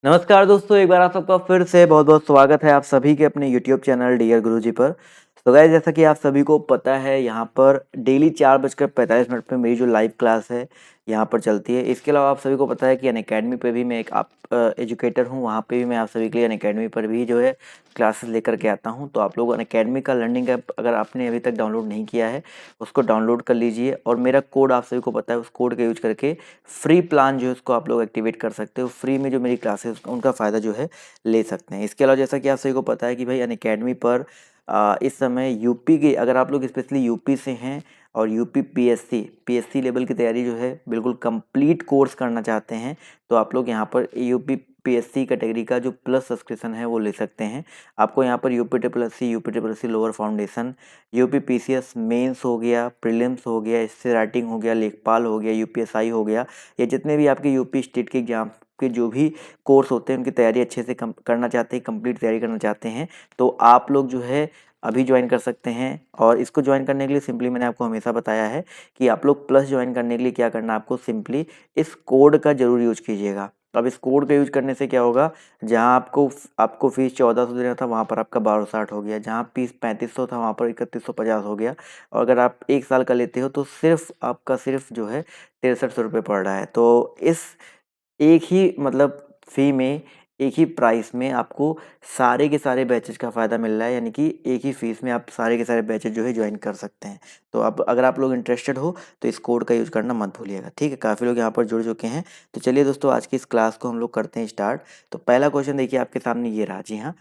नमस्कार दोस्तों, एक बार आप सबका फिर से बहुत-बहुत स्वागत है आप सभी के अपने यूट्यूब चैनल डियर गुरुजी पर। तो गाइस, जैसा कि आप सभी को पता है, यहाँ पर डेली 4:45 पे मेरी जो लाइव क्लास है यहाँ पर चलती है। इसके अलावा आप सभी को पता है कि अनअकैडमी पे भी मैं एक एजुकेटर हूँ, वहाँ पे भी मैं आप सभी के लिए अनअकैडमी पर भी जो है क्लासेस लेकर के आता हूँ। तो आप लोग अनअकैडमी का लर्निंग ऐप अगर आपने अभी तक डाउनलोड नहीं किया है, उसको डाउनलोड कर लीजिए और मेरा कोड आप सभी को पता है, उस कोड का यूज करके फ्री प्लान जो है उसको आप लोग एक्टिवेट कर सकते हो। फ्री में जो मेरी क्लासेस उनका फ़ायदा जो है ले सकते हैं। इसके अलावा जैसा कि आप सभी को पता है कि भाई अनअकैडमी पर इस समय यूपी के, अगर आप लोग स्पेशली यूपी से हैं और यूपी पीएससी लेवल की तैयारी जो है बिल्कुल कंप्लीट कोर्स करना चाहते हैं, तो आप लोग यहाँ पर यूपी पीएससी कैटेगरी का जो प्लस सब्सक्रिप्शन है वो ले सकते हैं। आपको यहाँ पर UP triple SC lower foundation, UP PCS mains हो गया, प्रीलिम्स हो गया, एससे राइटिंग हो गया, लेखपाल हो गया, यूपीएसआई हो गया, या जितने भी आपके यूपी स्टेट के एग्जाम के जो भी कोर्स होते हैं उनकी तैयारी अच्छे से करना चाहते हैं, कंप्लीट तैयारी करना चाहते हैं, तो आप लोग जो है अभी ज्वाइन कर सकते हैं। और इसको ज्वाइन करने के लिए सिंपली मैंने आपको हमेशा बताया है कि आप लोग प्लस ज्वाइन करने के लिए क्या करना है, आपको सिंपली इस कोड का जरूर यूज कीजिएगा। अब इस कोड का यूज करने से क्या होगा, जहां आपको आपको फीस 1400 देना था, वहां पर आपका 1260 हो गया। जहां फीस 3500 था, वहां पर 3150 हो गया। और अगर आप एक साल का लेते हो तो सिर्फ आपका सिर्फ जो है 6300 रुपये पड़ रहा है। तो इस एक ही मतलब फ़ी में, एक ही प्राइस में आपको सारे के सारे बैचेज़ का फ़ायदा मिल रहा है, यानी कि एक ही फ़ीस में आप सारे के सारे बैचेज़ जो है जॉइन कर सकते हैं। तो आप, अगर आप लोग इंटरेस्टेड हो तो इस कोड का यूज़ करना मत भूलिएगा, ठीक है? काफ़ी लोग यहाँ पर जुड़ चुके हैं। तो चलिए दोस्तों, आज की इस क्लास को हम लोग करते हैं स्टार्ट। तो पहला क्वेश्चन देखिए आपके सामने ये रहा। जी हाँ,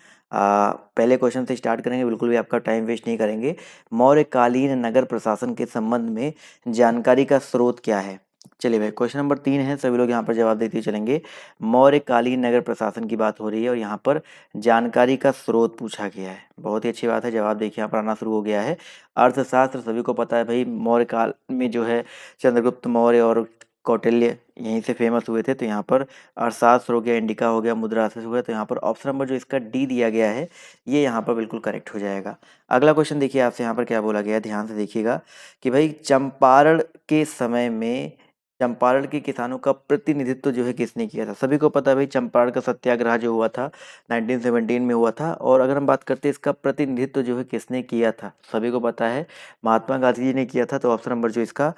पहले क्वेश्चन से स्टार्ट करेंगे, बिल्कुल भी आपका टाइम वेस्ट नहीं करेंगे। मौर्यकालीन नगर प्रशासन के संबंध में जानकारी का स्रोत क्या है? चलिए भाई, क्वेश्चन नंबर 3 है, सभी लोग यहाँ पर जवाब देते चलेंगे। मौर्यकालीन नगर प्रशासन की बात हो रही है और यहाँ पर जानकारी का स्रोत पूछा गया है। बहुत ही अच्छी बात है, जवाब देखिए यहाँ पर आना शुरू हो गया है। अर्थशास्त्र सभी को पता है भाई, मौर्य काल में जो है चंद्रगुप्त मौर्य और कौटिल्य यहीं से फेमस हुए थे। तो यहाँ पर अर्थशास्त्र हो गया, इंडिका हो गया, मुद्राशास्त्र हो गया। तो यहाँ पर ऑप्शन नंबर जो इसका डी दिया गया है, ये यहाँ पर बिल्कुल करेक्ट हो जाएगा। अगला क्वेश्चन देखिए आपसे यहाँ पर क्या बोला गया है, ध्यान से देखिएगा कि भाई चंपारण के समय में चंपारण के किसानों का प्रतिनिधित्व जो है किसने किया था? सभी को पता है भाई, चंपारण का सत्याग्रह जो हुआ था 1917 में हुआ था। और अगर हम बात करते हैं इसका प्रतिनिधित्व जो है किसने किया था, सभी को पता है महात्मा गांधी जी ने किया था। तो ऑप्शन नंबर जो इसका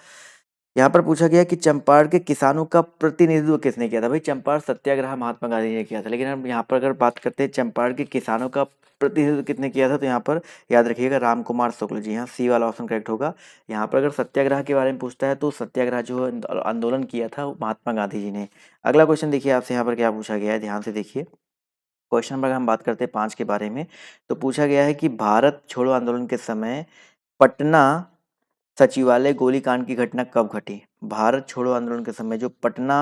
यहाँ पर पूछा गया कि चंपारण के किसानों का प्रतिनिधित्व किसने किया था? भाई, चंपारण सत्याग्रह महात्मा गांधी जी ने किया था, लेकिन हम यहाँ पर अगर बात करते हैं चंपारण के किसानों का प्रतिनिधित्व किसने किया था, तो यहाँ पर याद रखिएगा रामकुमार शुक्ल जी। हाँ, सी वाला ऑप्शन करेक्ट होगा। यहाँ पर अगर सत्याग्रह के बारे में पूछता है तो सत्याग्रह जो है आंदोलन किया था वो महात्मा गांधी जी ने। अगला क्वेश्चन देखिए आपसे यहाँ पर क्या पूछा गया है, ध्यान से देखिए। क्वेश्चन नंबर अगर हम बात करते हैं 5 के बारे में, तो पूछा गया है कि भारत छोड़ो आंदोलन के समय पटना सचिवालय गोलीकांड की घटना कब घटी? भारत छोड़ो आंदोलन के समय जो पटना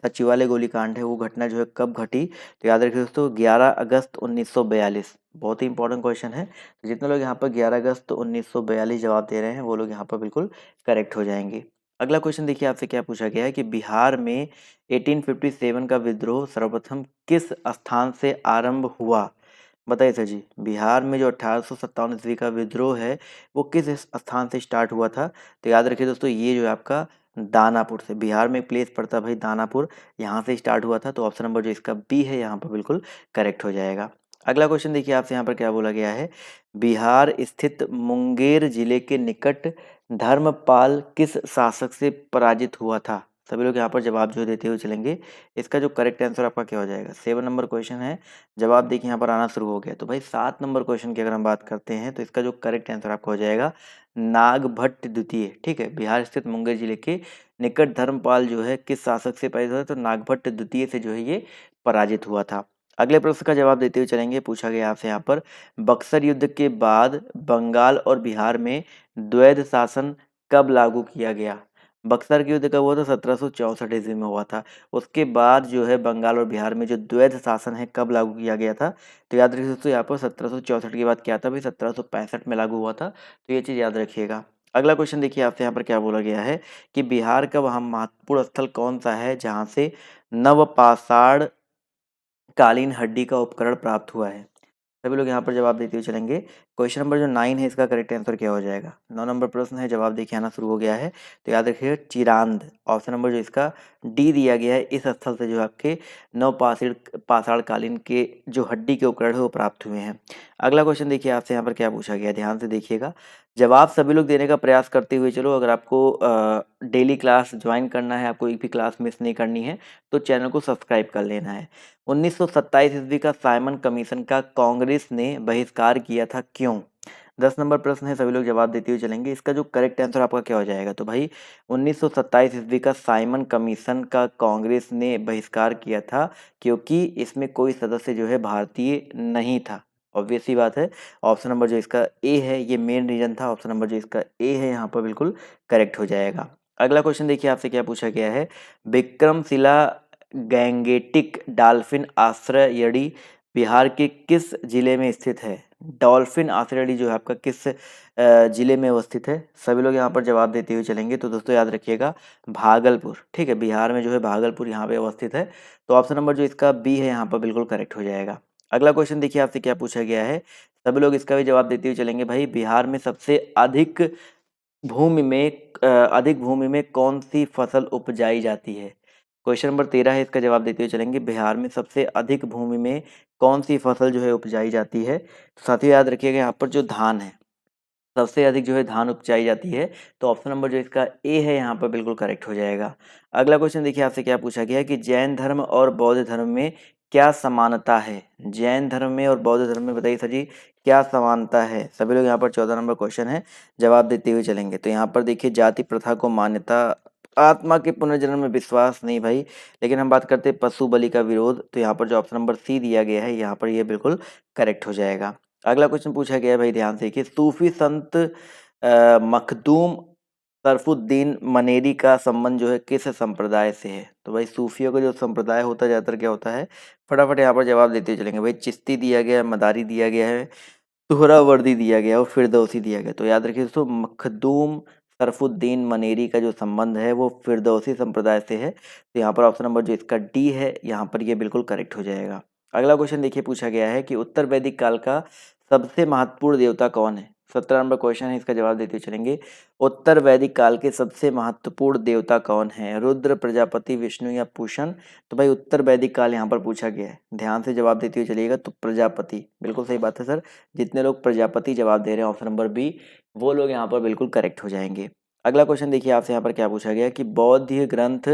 सचिवालय गोलीकांड है वो घटना जो है कब घटी? तो याद रखिए दोस्तों, 11 अगस्त 1942। बहुत ही इंपॉर्टेंट क्वेश्चन है। तो जितने लोग यहाँ पर 11 अगस्त 1942 जवाब दे रहे हैं वो लोग यहाँ पर बिल्कुल करेक्ट हो जाएंगे। अगला क्वेश्चन देखिए आपसे क्या पूछा गया है कि बिहार में 1857 का विद्रोह सर्वप्रथम किस स्थान से आरंभ हुआ? बताइए सर जी, बिहार में जो 1857 ईस्वी का विद्रोह है वो किस स्थान से स्टार्ट हुआ था? तो याद रखिए दोस्तों, ये जो है आपका दानापुर से, बिहार में एक प्लेस पड़ता है भाई दानापुर, यहाँ से स्टार्ट हुआ था। तो ऑप्शन नंबर जो इसका बी है यहाँ पर बिल्कुल करेक्ट हो जाएगा। अगला क्वेश्चन देखिए आपसे यहाँ पर क्या बोला गया है, बिहार स्थित मुंगेर जिले के निकट धर्मपाल किस शासक से पराजित हुआ था? सभी लोग यहाँ पर जवाब जो देते हुए चलेंगे। इसका जो करेक्ट आंसर आपका क्या हो जाएगा? 7 नंबर क्वेश्चन है, जवाब देखिए यहाँ पर आना शुरू हो गया। तो भाई 7 नंबर क्वेश्चन की अगर हम बात करते हैं तो इसका जो करेक्ट आंसर आपका हो जाएगा नागभट्ट द्वितीय। ठीक है, बिहार स्थित मुंगेर जिले के निकट धर्मपाल जो है किस शासक से पराजित हुआ? तो नागभट्ट द्वितीय से जो है ये पराजित हुआ था। अगले प्रश्न का जवाब देते हुए चलेंगे। पूछा गया आपसे यहाँ पर, बक्सर युद्ध के बाद बंगाल और बिहार में द्वैध शासन कब लागू किया गया? बक्सर के युद्ध कब हुआ था? 1764 ईस्वी में हुआ था। उसके बाद जो है बंगाल और बिहार में जो द्वैध शासन है कब लागू किया गया था? तो याद रखिए दोस्तों, यहाँ पर 1764 के बाद क्या था भाई? 1765 में लागू हुआ था। तो ये चीज़ याद रखिएगा। अगला क्वेश्चन देखिए आपसे यहाँ पर क्या बोला गया है कि बिहार का वह महत्वपूर्ण स्थल कौन सा है जहाँ से नवपाषाण कालीन हड्डी का उपकरण प्राप्त हुआ है? सभी लोग यहाँ पर जवाब देते हुए चलेंगे। क्वेश्चन नंबर जो 9 है इसका करेक्ट आंसर क्या हो जाएगा? 9 नंबर प्रश्न है, जवाब देखिए आना शुरू हो गया है। तो याद रखिए चिरांद, ऑप्शन नंबर जो इसका डी दिया गया है, इस स्थल से जो आपके नवपाषाण पाषाण कालीन के जो हड्डी के उपकरण है वो प्राप्त हुए हैं। अगला क्वेश्चन देखिए आपसे यहाँ पर क्या पूछा गया है, ध्यान से देखिएगा। जवाब सभी लोग देने का प्रयास करते हुए चलो। अगर आपको डेली क्लास ज्वाइन करना है, आपको एक भी क्लास मिस नहीं करनी है, तो चैनल को सब्सक्राइब कर लेना है। 1927 ईस्वी का साइमन कमीशन का कांग्रेस ने बहिष्कार किया था, क्यों? 10 नंबर प्रश्न है, सभी लोग जवाब देते हुए चलेंगे। इसका जो करेक्ट आंसर आपका क्या हो जाएगा? तो भाई 1927 ईस्वी का साइमन कमीशन का कांग्रेस ने बहिष्कार किया था क्योंकि इसमें कोई सदस्य जो है भारतीय नहीं था। ऑब्वियस सी बात है। ऑप्शन नंबर जो इसका ए है ये मेन रीजन था। ऑप्शन नंबर जो इसका ए है यहाँ पर बिल्कुल करेक्ट हो जाएगा। अगला क्वेश्चन देखिए आपसे क्या पूछा गया है। विक्रमशिला गैंगेटिक डॉल्फिन आश्रयणी बिहार के किस जिले में स्थित है? डॉल्फिन आश्रयणी जो है आपका किस जिले में अवस्थित है? सभी लोग यहाँ पर जवाब देते हुए चलेंगे। तो दोस्तों याद रखिएगा भागलपुर, ठीक है, बिहार में जो है भागलपुर यहाँ पे अवस्थित है। तो ऑप्शन नंबर जो इसका बी है यहाँ पर बिल्कुल करेक्ट हो जाएगा। अगला क्वेश्चन देखिए आपसे क्या पूछा गया है, सभी लोग इसका भी जवाब देते हुए चलेंगे। भाई बिहार में सबसे अधिक भूमि में कौन सी फसल उपजाई जाती है? क्वेश्चन नंबर 13 है, इसका जवाब देते हुए चलेंगे। बिहार में सबसे अधिक भूमि में कौन सी फसल जो है उपजाई जाती है? तो साथियों याद रखिएगा यहाँ पर जो धान है, सबसे अधिक जो है धान उपजाई जाती है। तो ऑप्शन नंबर जो इसका ए है यहाँ पर बिल्कुल करेक्ट हो जाएगा। अगला क्वेश्चन देखिए आपसे क्या पूछा गया है कि जैन धर्म और बौद्ध धर्म में क्या समानता है? जैन धर्म में और बौद्ध धर्म में बताइए सर जी क्या समानता है? सभी लोग यहाँ पर 14 नंबर क्वेश्चन है, जवाब देते हुए चलेंगे। तो यहाँ पर देखिए जाति प्रथा को मान्यता, आत्मा के पुनर्जन्म में विश्वास नहीं भाई, लेकिन हम बात करते हैं पशु बलि का विरोध। तो यहाँ पर जो ऑप्शन नंबर सी दिया गया है यहाँ पर ये बिल्कुल करेक्ट हो जाएगा। अगला क्वेश्चन पूछा गया है भाई, ध्यान से देखिए। सूफी संत मखदूम सरफुद्दीन मनेरी का संबंध जो है किस संप्रदाय से है? तो भाई सूफियों का जो संप्रदाय होता है ज़्यादातर क्या होता है, फटाफट यहाँ पर जवाब देते चलेंगे। भाई चिश्ती दिया गया है, मदारी दिया गया है, सुहरावर्दी दिया गया और फिरदौसी दिया गया। तो याद रखिए दोस्तों मखदूम सरफुद्दीन मनेरी का जो संबंध है वो फिरदौसी संप्रदाय से है। तो यहाँ पर ऑप्शन नंबर जो इसका डी है यहाँ पर ये बिल्कुल करेक्ट हो जाएगा। अगला क्वेश्चन देखिए पूछा गया है कि उत्तर वैदिक काल का सबसे महत्वपूर्ण देवता कौन है? 17 नंबर क्वेश्चन है, इसका जवाब देते हुए चलेंगे। उत्तर वैदिक काल के सबसे महत्वपूर्ण देवता कौन है? रुद्र, प्रजापति, विष्णु या पूषण? तो भाई उत्तर वैदिक काल यहाँ पर पूछा गया है, ध्यान से जवाब देते हुए चलिएगा। तो प्रजापति, बिल्कुल सही बात है सर। जितने लोग प्रजापति जवाब दे रहे हैं ऑप्शन नंबर बी, वो लोग यहाँ पर बिल्कुल करेक्ट हो जाएंगे। अगला क्वेश्चन देखिए आपसे यहाँ पर क्या पूछा गया कि बौद्ध ग्रंथ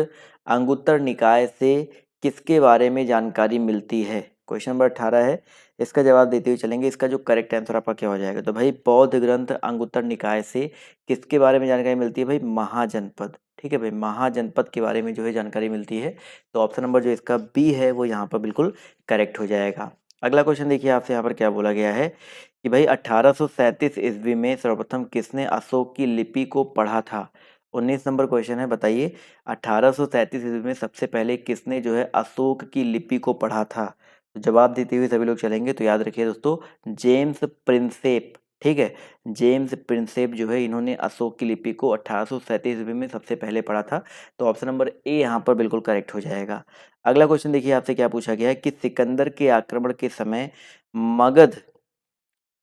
अंगुत्तर निकाय से किसके बारे में जानकारी मिलती है? क्वेश्चन नंबर 18 है, इसका जवाब देते हुए चलेंगे। इसका जो करेक्ट आंसर आपका क्या हो जाएगा? तो भाई बौद्ध ग्रंथ अंगुत्तर निकाय से किसके बारे में जानकारी मिलती है? भाई महाजनपद, ठीक है भाई, महाजनपद के बारे में जो है जानकारी मिलती है। तो ऑप्शन नंबर जो इसका बी है वो यहाँ पर बिल्कुल करेक्ट हो जाएगा। अगला क्वेश्चन देखिए आपसे यहाँ पर क्या बोला गया है कि भाई 1837 ईस्वी में सर्वप्रथम किसने अशोक की लिपि को पढ़ा था? 19 नंबर क्वेश्चन है, बताइए 1837 ईस्वी में सबसे पहले किसने जो है अशोक की लिपि को पढ़ा था? तो जवाब देते हुए सभी लोग चलेंगे। तो याद रखिए दोस्तों जेम्स प्रिंसेप, ठीक है, जेम्स प्रिंसेप जो है इन्होंने अशोक की लिपि को 1837 ईस्वी में सबसे पहले पढ़ा था। तो ऑप्शन नंबर ए यहाँ पर बिल्कुल करेक्ट हो जाएगा। अगला क्वेश्चन देखिए आपसे क्या पूछा गया है कि सिकंदर के आक्रमण के समय मगध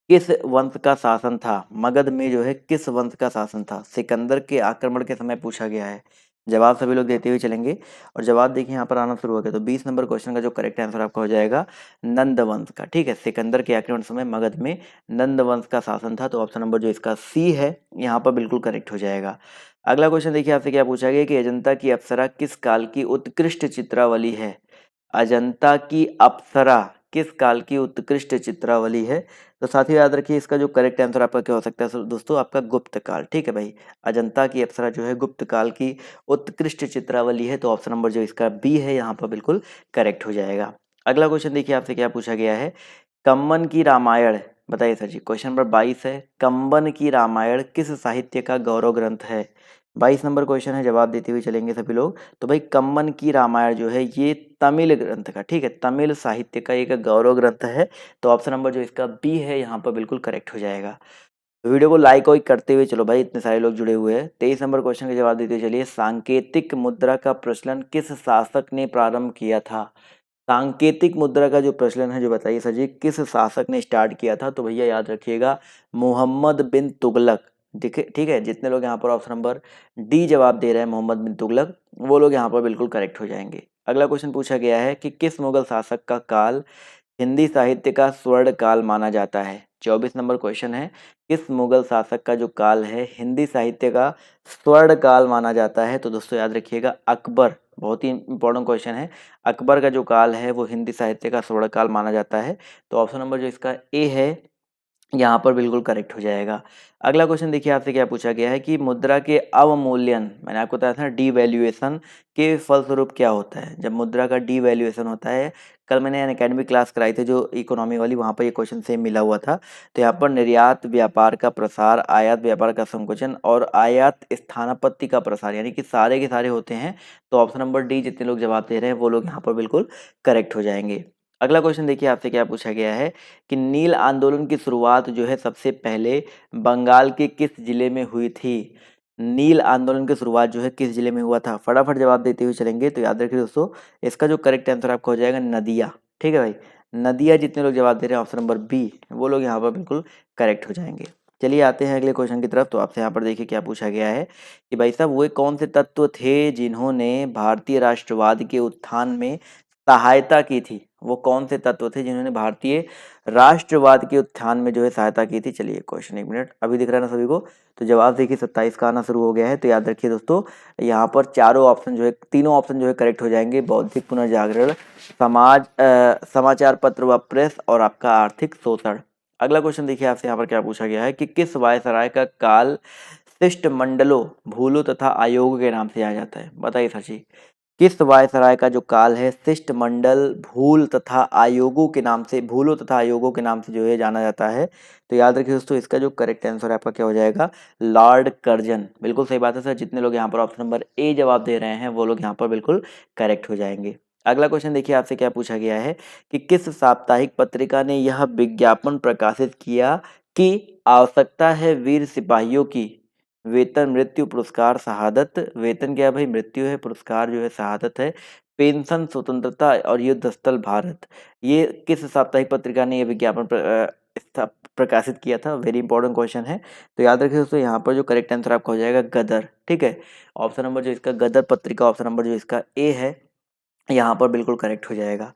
किस वंश का शासन था? मगध में जो है किस वंश का शासन था सिकंदर के आक्रमण के समय? पूछा गया है। जवाब सभी लोग देते हुए चलेंगे और जवाब देखिए यहाँ पर आना शुरू हो गया। तो 20 नंबर क्वेश्चन का जो करेक्ट आंसर आपका हो जाएगा नंद वंश का, ठीक है। सिकंदर के आक्रमण समय मगध में नंद वंश का शासन था। तो ऑप्शन नंबर जो इसका सी है यहाँ पर बिल्कुल करेक्ट हो जाएगा। अगला क्वेश्चन देखिए आपसे क्या पूछा गया कि अजंता की अप्सरा किस काल की उत्कृष्ट चित्रावली है? अजंता की अप्सरा किस काल की उत्कृष्ट चित्रावली है? तो साथियों याद रखिए इसका जो करेक्ट आंसर आपका क्या हो सकता है दोस्तों, आपका गुप्त काल, ठीक है भाई। अजंता की अप्सरा जो है गुप्त काल की उत्कृष्ट चित्रावली है। तो ऑप्शन नंबर जो इसका बी है यहाँ पर बिल्कुल करेक्ट हो जाएगा। अगला क्वेश्चन देखिए आपसे क्या पूछा गया है, कंबन की रामायण, बताइए सर जी। क्वेश्चन नंबर 22 है, कंबन की रामायण किस साहित्य का गौरव ग्रंथ है? 22 नंबर क्वेश्चन है, जवाब देते हुए चलेंगे सभी लोग। तो भाई कंबन की रामायण जो है ये तमिल ग्रंथ का, ठीक है, तमिल साहित्य का एक गौरव ग्रंथ है। तो ऑप्शन नंबर जो इसका बी है यहाँ पर बिल्कुल करेक्ट हो जाएगा। तो वीडियो को लाइक वाइक करते हुए चलो भाई, इतने सारे लोग जुड़े हुए हैं। 23 नंबर क्वेश्चन का जवाब देते हुए चलिए। सांकेतिक मुद्रा का प्रचलन किस शासक ने प्रारंभ किया था? सांकेतिक मुद्रा का जो प्रचलन है जो बताइए सर जी किस शासक ने स्टार्ट किया था? तो भैया याद रखिएगा मोहम्मद बिन तुगलक। ठीक है, जितने लोग यहाँ पर ऑप्शन नंबर डी जवाब दे रहे हैं मोहम्मद बिन तुगलक, वो लोग यहाँ पर बिल्कुल करेक्ट हो जाएंगे। अगला क्वेश्चन पूछा गया है कि किस मुगल शासक का काल हिंदी साहित्य का स्वर्ण काल माना जाता है? 24 नंबर क्वेश्चन है, किस मुगल शासक का जो काल है हिंदी साहित्य का स्वर्ण काल माना जाता है? तो दोस्तों याद रखिएगा अकबर, बहुत ही इंपॉर्टेंट क्वेश्चन है। अकबर का जो काल है वो हिंदी साहित्य का स्वर्ण काल माना जाता है। तो ऑप्शन नंबर जो इसका ए है यहाँ पर बिल्कुल करेक्ट हो जाएगा। अगला क्वेश्चन देखिए आपसे क्या पूछा गया है कि मुद्रा के अवमूल्यन, मैंने आपको बताया था ना डीवैल्यूएशन के फलस्वरूप क्या होता है? जब मुद्रा का डीवैल्यूएशन होता है, कल मैंने एकेडमिक क्लास कराई थी जो इकोनॉमी वाली, वहाँ पर ये क्वेश्चन सेम मिला हुआ था। तो यहाँ पर निर्यात व्यापार का प्रसार, आयात व्यापार का संकुचन और आयात स्थानापत्ति का प्रसार, यानी कि सारे के सारे होते हैं। तो ऑप्शन नंबर डी जितने लोग जवाब दे रहे हैं वो लोग यहाँ पर बिल्कुल करेक्ट हो जाएंगे। अगला क्वेश्चन देखिए आपसे क्या पूछा गया है कि नील आंदोलन की शुरुआत जो है सबसे पहले बंगाल के किस जिले में हुई थी? नील आंदोलन की शुरुआत जो है किस जिले में हुआ था? फटाफट जवाब देते हुए चलेंगे। तो याद रखिए दोस्तों, इसका जो करेक्ट आंसर आपका हो जाएगा नदिया। ठीक है भाई, नदिया जितने लोग जवाब दे रहे हैं ऑप्शन नंबर बी, वो लोग यहाँ पर बिल्कुल करेक्ट हो जाएंगे। चलिए आते हैं अगले क्वेश्चन की तरफ। तो आपसे यहाँ पर देखिए क्या पूछा गया है कि भाई साहब वे कौन से तत्व थे जिन्होंने भारतीय राष्ट्रवाद के उत्थान में सहायता की थी? वो कौन से तत्व थे जिन्होंने भारतीय राष्ट्रवाद के उत्थान में जो है सहायता की थी? चलिए क्वेश्चन एक मिनट अभी दिख रहा है ना सभी को? तो जवाब देखिए 27 का आना शुरू हो गया है। तो याद रखिए दोस्तों, यहाँ पर चारों ऑप्शन जो है, तीनों ऑप्शन जो है करेक्ट हो जाएंगे। बौद्धिक पुनर्जागरण, समाचार पत्र व प्रेस और आपका आर्थिक शोषण। अगला क्वेश्चन देखिए आपसे यहाँ पर क्या पूछा गया है कि किस वायसराय का काल शिष्टमंडलों, भूलों तथा आयोगों के नाम से जाना जाता है? बताइए सची, किस वायसराय का जो काल है शिष्टमंडल, भूल तथा आयोगों के नाम से, भूलों तथा आयोगों के नाम से जो है जाना जाता है? तो याद रखिए दोस्तों, इसका जो करेक्ट आंसर है आपका क्या हो जाएगा? Lord Curzon. बिल्कुल सही बात है सर, जितने लोग यहाँ पर ऑप्शन नंबर ए जवाब दे रहे हैं वो लोग यहाँ पर बिल्कुल करेक्ट हो जाएंगे। अगला क्वेश्चन देखिए आपसे क्या पूछा गया है कि किस साप्ताहिक पत्रिका ने यह विज्ञापन प्रकाशित किया कि आवश्यकता है वीर सिपाहियों की वेतन मृत्यु पुरस्कार शहादत, वेतन क्या है भाई? मृत्यु है, पुरस्कार जो है शहादत है, पेंशन स्वतंत्रता और युद्ध स्थल भारत। ये किस साप्ताहिक पत्रिका ने ये विज्ञापन प्रकाशित किया था? वेरी इंपॉर्टेंट क्वेश्चन है। तो याद रखिए दोस्तों, यहाँ पर जो करेक्ट आंसर आपका हो जाएगा गदर। ठीक है, ऑप्शन नंबर जो इसका गदर पत्रिका, ऑप्शन नंबर जो इसका ए है यहाँ पर बिल्कुल करेक्ट हो जाएगा।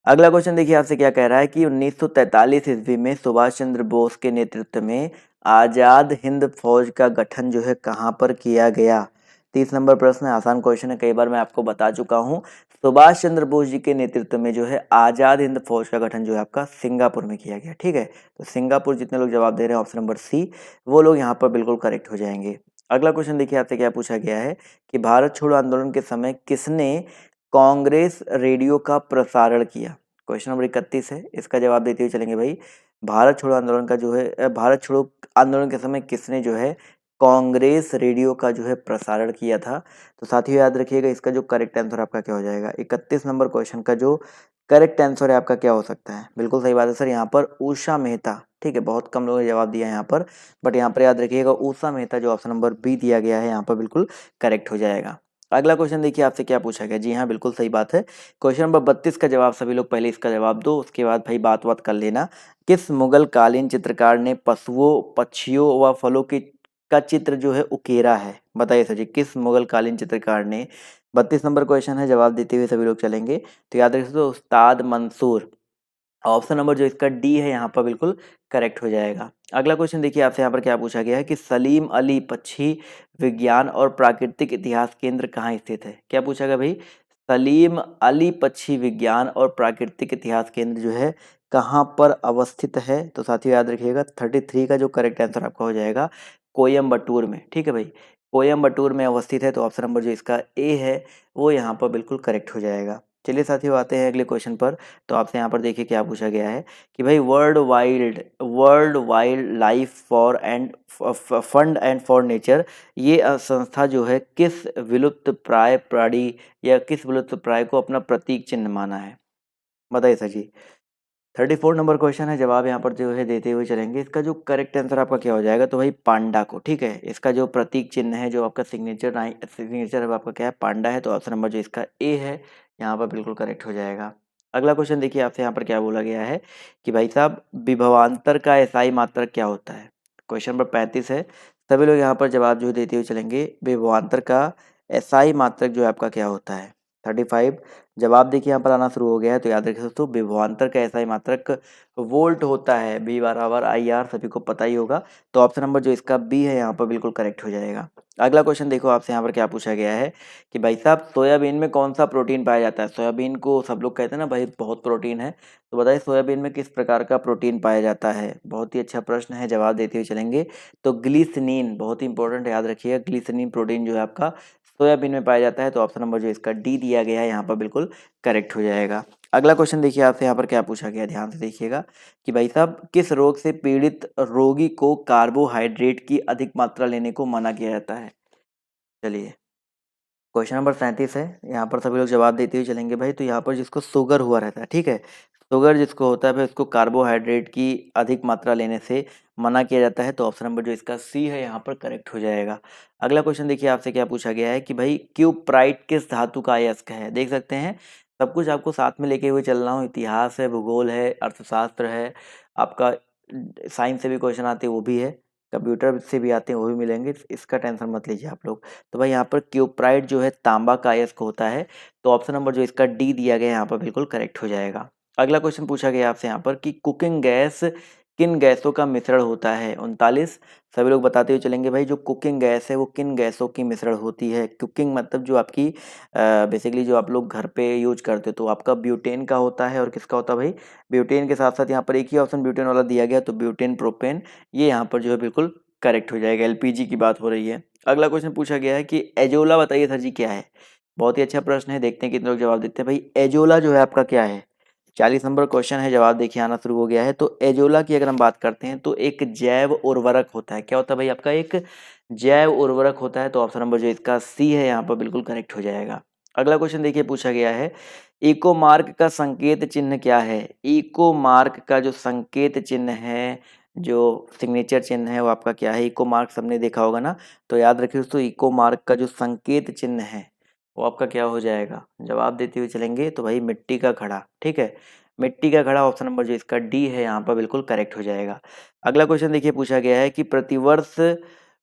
अगला क्वेश्चन देखिए आपसे क्या कह रहा है कि 1943 ईस्वी में सुभाष चंद्र बोस के नेतृत्व में आजाद हिंद फौज का गठन जो है कहाँ पर किया गया? 30 नंबर प्रश्न है, आसान क्वेश्चन है, कई बार मैं आपको बता चुका हूँ। सुभाष चंद्र बोस जी के नेतृत्व में जो है आजाद हिंद फौज का गठन जो है आपका सिंगापुर में किया गया। ठीक है, तो सिंगापुर जितने लोग जवाब दे रहे हैं ऑप्शन नंबर सी, वो लोग यहाँ पर बिल्कुल करेक्ट हो जाएंगे। अगला क्वेश्चन देखिए आपसे क्या पूछा गया है कि भारत छोड़ो आंदोलन के समय किसने कांग्रेस रेडियो का प्रसारण किया? क्वेश्चन नंबर 31 है, इसका जवाब देते हुए चलेंगे भाई। भारत छोड़ो आंदोलन का जो है भारत छोड़ो आंदोलन के समय किसने जो है कांग्रेस रेडियो का जो है प्रसारण किया था? तो साथियों याद रखिएगा, इसका जो करेक्ट आंसर आपका क्या हो जाएगा? 31 नंबर क्वेश्चन का जो करेक्ट आंसर है आपका क्या हो सकता है? बिल्कुल सही बात है सर, यहाँ पर उषा मेहता। ठीक है, बहुत कम लोगों ने जवाब दिया यहाँ पर, बट यहाँ पर याद रखिएगा उषा मेहता जो ऑप्शन नंबर बी दिया गया है यहाँ पर बिल्कुल करेक्ट हो जाएगा। अगला क्वेश्चन देखिए आपसे क्या पूछा गया। जी हाँ, बिल्कुल सही बात है। क्वेश्चन नंबर 32 का जवाब सभी लोग पहले इसका जवाब दो, उसके बाद भाई बात कर लेना। किस मुगल कालीन चित्रकार ने पशुओं, पक्षियों व फलों की का चित्र जो है उकेरा है? बताइए सर जी, किस मुगल कालीन चित्रकार ने? 32 नंबर क्वेश्चन है, जवाब देते हुए सभी लोग चलेंगे। तो याद रखिए दोस्तों, उस्ताद मंसूर। ऑप्शन नंबर जो इसका डी है यहाँ पर बिल्कुल करेक्ट हो जाएगा। अगला क्वेश्चन देखिए आपसे यहाँ पर क्या पूछा गया है कि सलीम अली पक्षी विज्ञान और प्राकृतिक इतिहास केंद्र कहाँ स्थित है? क्या पूछा गया भाई? सलीम अली पक्षी विज्ञान और प्राकृतिक इतिहास केंद्र जो है कहाँ पर अवस्थित है? तो साथियों याद रखिएगा 33 का जो करेक्ट आंसर आपका हो जाएगा कोयम्बटूर में। ठीक है भाई, कोयम्बटूर में अवस्थित है। तो ऑप्शन नंबर जो इसका ए है वो यहाँ पर बिल्कुल करेक्ट हो जाएगा। चलिए साथियों आते हैं अगले क्वेश्चन पर। तो आपसे यहाँ पर देखिए क्या पूछा गया है कि भाई world wild life for end fund and for nature, ये संस्था जो है किस विलुप्त प्राय प्राणी या किस विलुप्त प्राय को अपना प्रतीक चिन्ह माना है? बताइए सर जी। 34 नंबर क्वेश्चन है, जवाब यहाँ पर जो है देते हुए चलेंगे। इसका जो करेक्ट आंसर आपका क्या हो जाएगा? तो भाई पांडा को। ठीक है, इसका जो प्रतीक चिन्ह है, जो आपका सिग्नेचर है, आपका क्या है? पांडा है। तो ऑप्शन नंबर जो इसका ए है यहाँ पर बिल्कुल करेक्ट हो जाएगा। अगला क्वेश्चन देखिए आपसे यहाँ पर क्या बोला गया है कि भाई साहब विभवांतर का एसआई मात्रक क्या होता है। क्वेश्चन नंबर 35 है। सभी लोग यहाँ पर जवाब जो देते हुए चलेंगे, विभवांतर का एसआई मात्रक जो है आपका क्या होता है। 35 जवाब देखिए यहाँ पर आना शुरू हो गया है, तो याद रखिए दोस्तों, विभवांतर का एसआई मात्रक वोल्ट होता है, बी बराबर आई आर, सभी को पता ही होगा। तो ऑप्शन नंबर जो इसका बी है यहाँ पर बिल्कुल करेक्ट हो जाएगा। अगला क्वेश्चन देखो आपसे यहाँ पर क्या पूछा गया है कि भाई साहब सोयाबीन में कौन सा प्रोटीन पाया जाता है। सोयाबीन को सब लोग कहते हैं ना भाई बहुत प्रोटीन है, तो बताइए सोयाबीन में किस प्रकार का प्रोटीन पाया जाता है। बहुत ही अच्छा प्रश्न है, जवाब देते हुए चलेंगे। तो ग्लिसरीन बहुत ही इंपॉर्टेंट, याद रखिएगा, ग्लिसरीन प्रोटीन जो है आपका सोयाबीन में पाया जाता है। तो ऑप्शन नंबर जो इसका डी दिया गया है यहाँ पर बिल्कुल करेक्ट हो जाएगा। अगला क्वेश्चन देखिए आपसे यहाँ पर क्या पूछा गया, ध्यान से देखिएगा कि भाई साहब किस रोग से पीड़ित रोगी को कार्बोहाइड्रेट की अधिक मात्रा लेने को मना किया जाता है। चलिए, क्वेश्चन नंबर 37 है। यहाँ पर सभी लोग जवाब देते हुए चलेंगे भाई। तो यहाँ पर जिसको शुगर हुआ रहता है, ठीक है, शुगर जिसको होता है भाई, उसको कार्बोहाइड्रेट की अधिक मात्रा लेने से मना किया जाता है। तो ऑप्शन नंबर जो इसका सी है यहाँ पर करेक्ट हो जाएगा। अगला क्वेश्चन देखिए आपसे क्या पूछा गया है कि भाई क्यूप्राइट किस धातु का अयस्क है। देख सकते हैं सब कुछ आपको साथ में लेके हुए चल रहा हूँ, इतिहास है, भूगोल है, अर्थशास्त्र है, आपका साइंस से भी क्वेश्चन आते हैं वो भी है, कंप्यूटर से भी आते हैं वो भी मिलेंगे, इसका टेंशन मत लीजिए आप लोग। तो भाई यहाँ पर क्यूप्राइट जो है तांबा का अयस्क होता है। तो ऑप्शन नंबर जो इसका डी दिया गया है यहाँ पर बिल्कुल करेक्ट हो जाएगा। अगला क्वेश्चन पूछा गया आपसे यहाँ पर कि कुकिंग गैस किन गैसों का मिश्रण होता है। 39 सभी लोग बताते हुए चलेंगे भाई, जो कुकिंग गैस है वो किन गैसों की मिश्रण होती है। कुकिंग मतलब जो आपकी बेसिकली जो आप लोग घर पे यूज करते हो, तो आपका ब्यूटेन का होता है, और किसका होता है भाई, ब्यूटेन के साथ साथ यहाँ पर एक ही ऑप्शन ब्यूटेन वाला दिया गया, तो ब्यूटेन प्रोपेन, ये यहाँ पर जो है बिल्कुल करेक्ट हो जाएगा। एलपीजी की बात हो रही है। अगला क्वेश्चन पूछा गया है कि एजोला बताइए सर जी क्या है। बहुत ही अच्छा प्रश्न है, देखते हैं कितने लोग जवाब देते हैं। भाई एजोला जो है आपका क्या है, 40 नंबर क्वेश्चन है, जवाब देखिए आना शुरू हो गया है। तो एजोला की अगर हम बात करते हैं तो एक जैव उर्वरक होता है। क्या होता है भाई, आपका एक जैव उर्वरक होता है। तो ऑप्शन नंबर जो इसका सी है यहाँ पर बिल्कुल करेक्ट हो जाएगा। अगला क्वेश्चन देखिए पूछा गया है, इको मार्क का संकेत चिन्ह क्या है। इको मार्क का जो संकेत चिन्ह है, जो सिग्नेचर चिन्ह है, वो आपका क्या है। इको मार्क सबने देखा होगा ना, तो याद रखिए दोस्तों, इको मार्क का जो संकेत चिन्ह है वो आपका क्या हो जाएगा। जवाब देते हुए चलेंगे तो भाई मिट्टी का घड़ा, ठीक है, मिट्टी का घड़ा, ऑप्शन नंबर जो इसका डी है यहाँ पर बिल्कुल करेक्ट हो जाएगा। अगला क्वेश्चन देखिए पूछा गया है कि प्रतिवर्ष